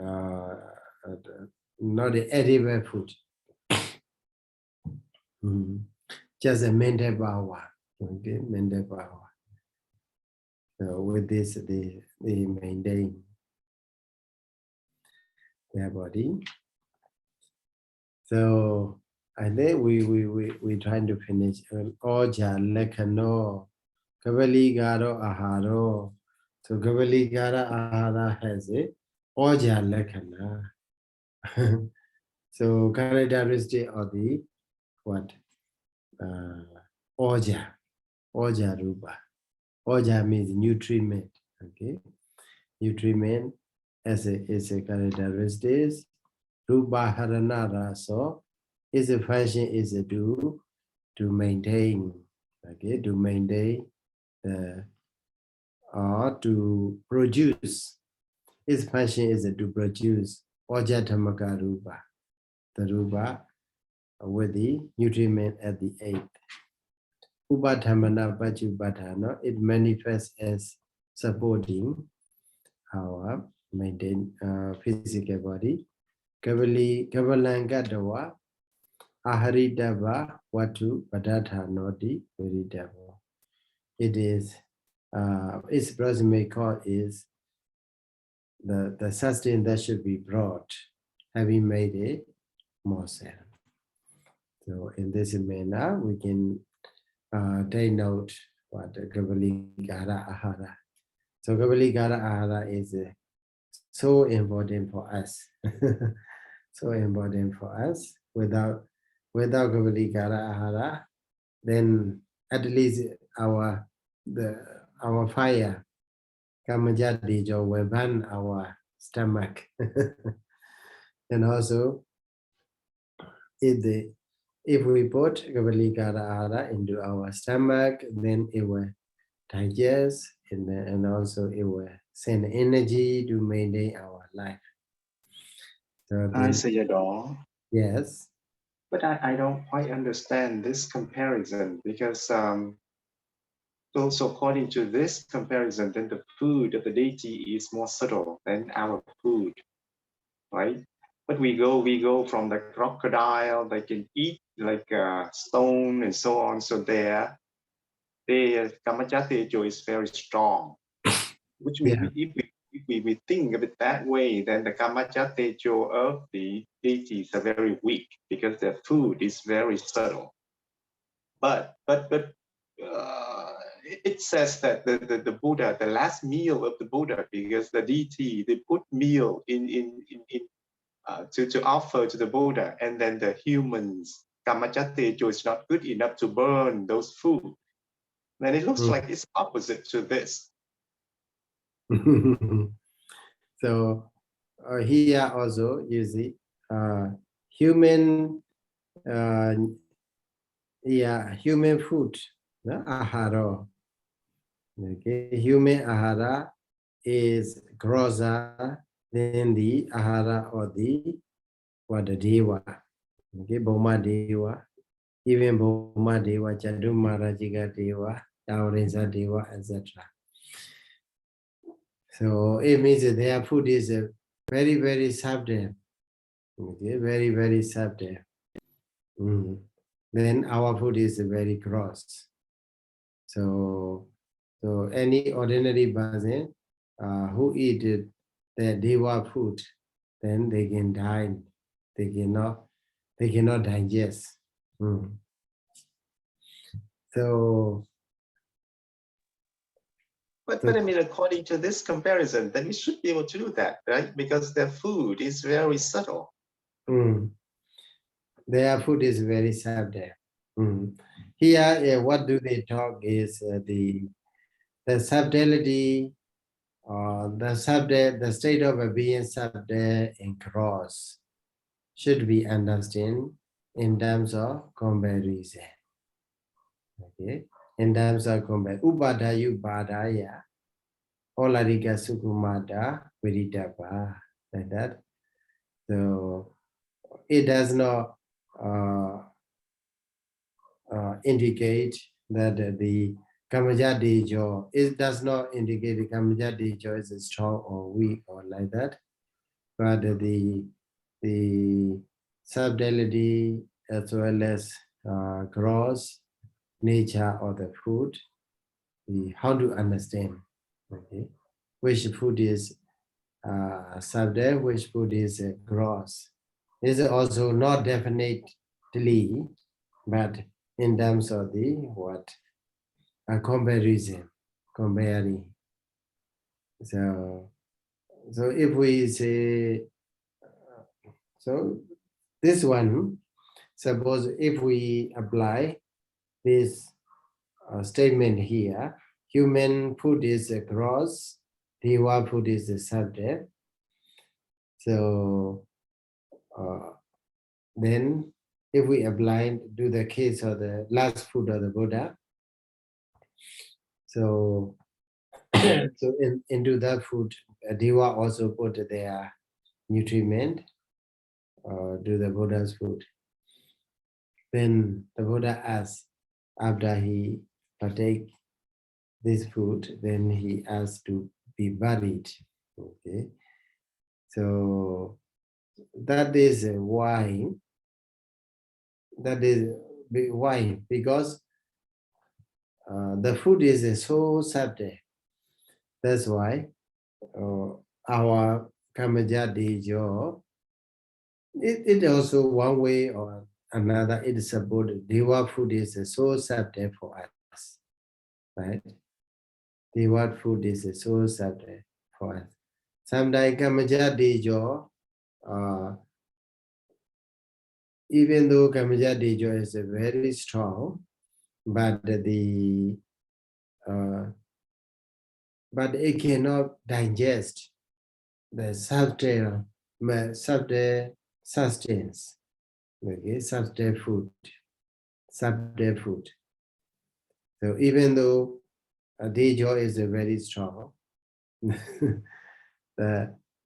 not the edible food. Just a mental power, okay, mental power. So with this, they maintain their body. So I think we trying to finish. Oja lekano, Gavaligaro aharo. So Gavaligara ahara has it. Oja Lakana. So characteristic of the what? Oja Rupa. Oja means nutriment. Okay, nutriment is a characteristic. Rupa Haranara, so its a function is to maintain. Okay, to maintain the or to produce. Its function is to produce Ojathamaka Rupa, the Rupa with the nutriment at the eighth. Upādābhājanīyaṃ Pachupādāna, it manifests as supporting our maintain physical body. Kavalangadava Aharidava Watu Padathanoti Viridava. It is its proximate cause is the sustenance that should be brought, having made a morsel. So in this manner, we can take note what Gavaligara Ahara. So Gavaligara Ahara is so important for us. So important for us. Without Gavaligara Ahara, then at least our fire, Kamajati, will burn our stomach. And also, if we put Gavaligara Ahara into our stomach, then it will digest and also it will send energy to maintain our life. So Sayadaw. Yes. But I don't quite understand this comparison because also according to this comparison, then the food of the deity is more subtle than our food, right? But we go from the crocodile, they can eat like stone and so on. So their Kamajati is very strong, which means if we think of it that way, then the Kamajati of the deities are very weak because their food is very subtle. But it says that the Buddha, the last meal of the Buddha, because the deity, they put meal to offer to the Buddha, and then the humans, Kamajati is not good enough to burn those food. Then it looks like it's opposite to this. So here also you see human human food, ahara. Okay, human ahara is grosser than the ahara or the deva. Okay, Boma deva, even Boma deva, Chadumarajiga deva, Daurinsa deva, etc. So it means that their food is very, very subtle. Okay, very, very subtle. Then our food is very gross. So any ordinary person who eat the deva food, then they can die. They cannot digest. So. But I mean, according to this comparison, then we should be able to do that, right? Because their food is very subtle. Their food is very subtle. Here, what do they talk is the subtlety, the state of being subtle and gross should be understood in terms of comparison. Okay, in terms of comparison, upādābhājanīyaṃ, olarika sukumata viridabha, like that. So it does not indicate that the Kamajati, it does not indicate the Kamajati is strong or weak or like that, but the subtlety as well as gross nature of the food, how to understand, okay, which food is subtle, which food is gross. Is also not definitely, but in terms of the comparison, comparing. So So if we say, so this one, suppose if we apply this statement here, human food is a cross, Deva food is a subject. So then if we apply to the case of the last food of the Buddha, so so into that food, Deva also put their nutriment to the Buddha's food. Then the Buddha asks, after he partake this food, then he has to be buried. Okay, so that is why. That is why, because the food is so subtle. That's why our Kamajati Dejo, it also one way or another, it is about Deva food is so subtle for us, right? Deva food is so subtle for us. Sometimes Kamajati Dejo, even though Kamajati Dejo is very strong, but but it cannot digest the subtle substance, okay, subtle food. So even though Dejo is very strong,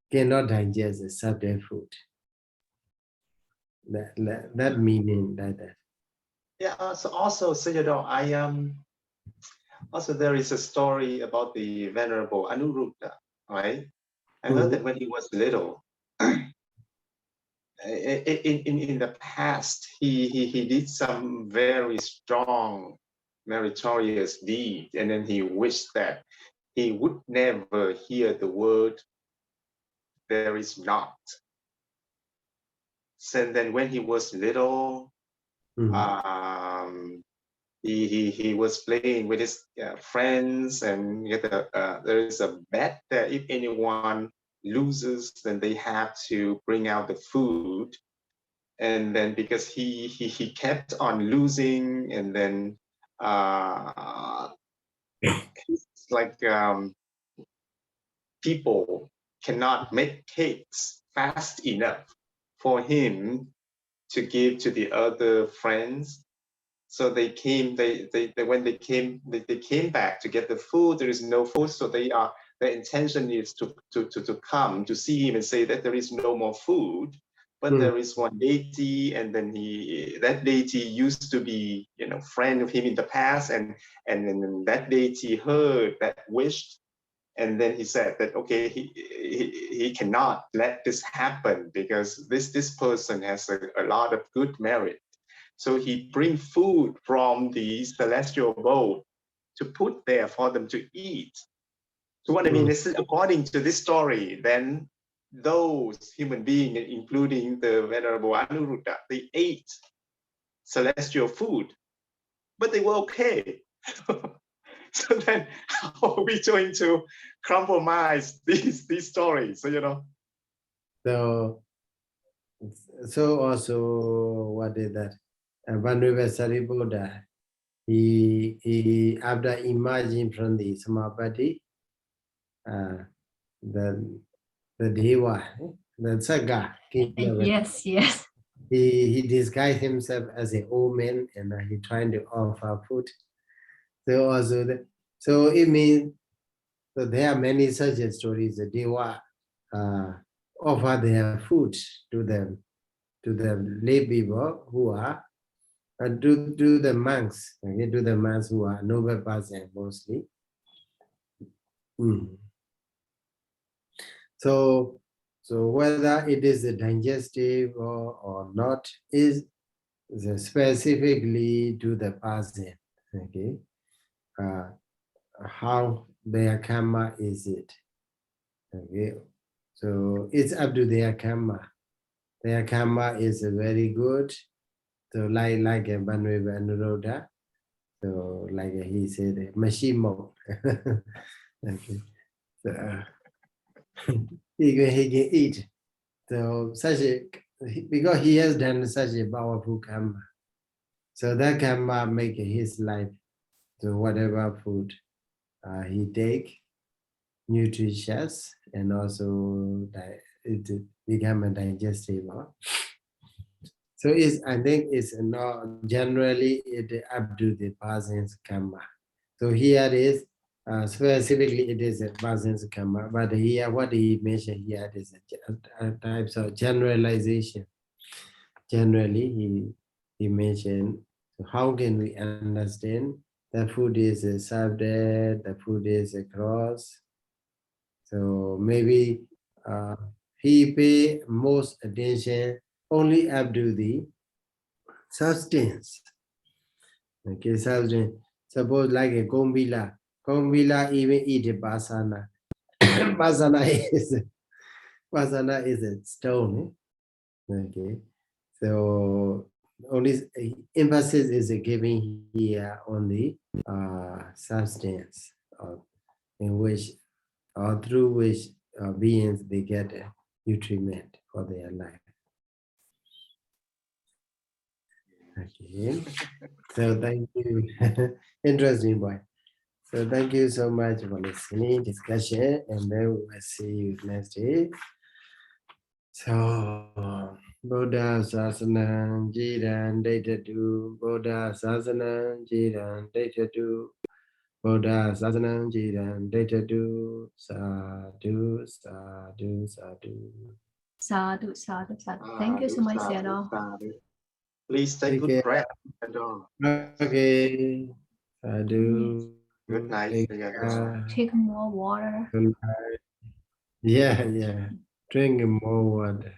cannot digest the subtle food. That meaning like that. Yeah. So also, Sayadaw, also there is a story about the Venerable Anuruddha, right? I heard that when he was little, in the past, he did some very strong meritorious deed, and then he wished that he would never hear the word "there is not." So then when he was little, he was playing with his friends, and there is a bet that if anyone loses, then they have to bring out the food. And then because he kept on losing, and then it's like people cannot make cakes fast enough for him to give to the other friends. So they came. When they came back to get the food. There is no food, so their intention is to come to see him and say that there is no more food. But there is one deity, and then that deity used to be friend of him in the past, and then that deity heard that wish, and then he said that okay, he cannot let this happen because this person has a lot of good merit. So he bring food from the celestial abode to put there for them to eat. So what I mean is, according to this story, then those human beings, including the Venerable Anuruddha, they ate celestial food, but they were okay. So then how are we going to compromise these stories? So also what is that? Venerable Sariputta, he after emerging from the Samapati, the Deva, the Saga, Yes. he disguised himself as an old man, and he trying to offer food. So also so it means that there are many such stories. The Deva offer their food to them, to the lay people who are to the monks, okay, to the monks who are noble person mostly. So whether it is a digestive or not is specifically to the person, okay, how their karma is it, okay. So it's up to their karma. Their karma is very good. So like a Venerable Anuruddha, so like he said, Mashimo. Okay. So, he can eat. So because he has done such a powerful karma, so that karma make his life. So whatever food he take, nutritious and also it become a digestible. So I think it's not generally it up to the person's karma. So here it is specifically it is a person's karma, but here what he mentioned here is a types of generalization. Generally, he mentioned how can we understand the food is a subject, the food is a cross. So maybe he pay most attention only up to the substance. Okay, substance. Suppose like a kombila. Kombila even eat a basana. Basana is a stone. Okay. So only emphasis is given here on the substance in which or through which beings they get nutriment for their life. Okay, so thank you. Interesting point. So thank you so much for listening, discussion, and then we will see you next day. So Buddha Sasanam Jiran Daitatu, Buddha Sasanam Jiran Daitatu, Buddha Sasanam Jiran Daitatu, Sadhu, Sadhu, Sadhu. Sadhu, sadhu, sadhu. Thank you so much, Sayadaw. Please take good breath. Okay. Sadhu. Good night. Sayadaw. Take more water. Good night. Yeah. Drink more water.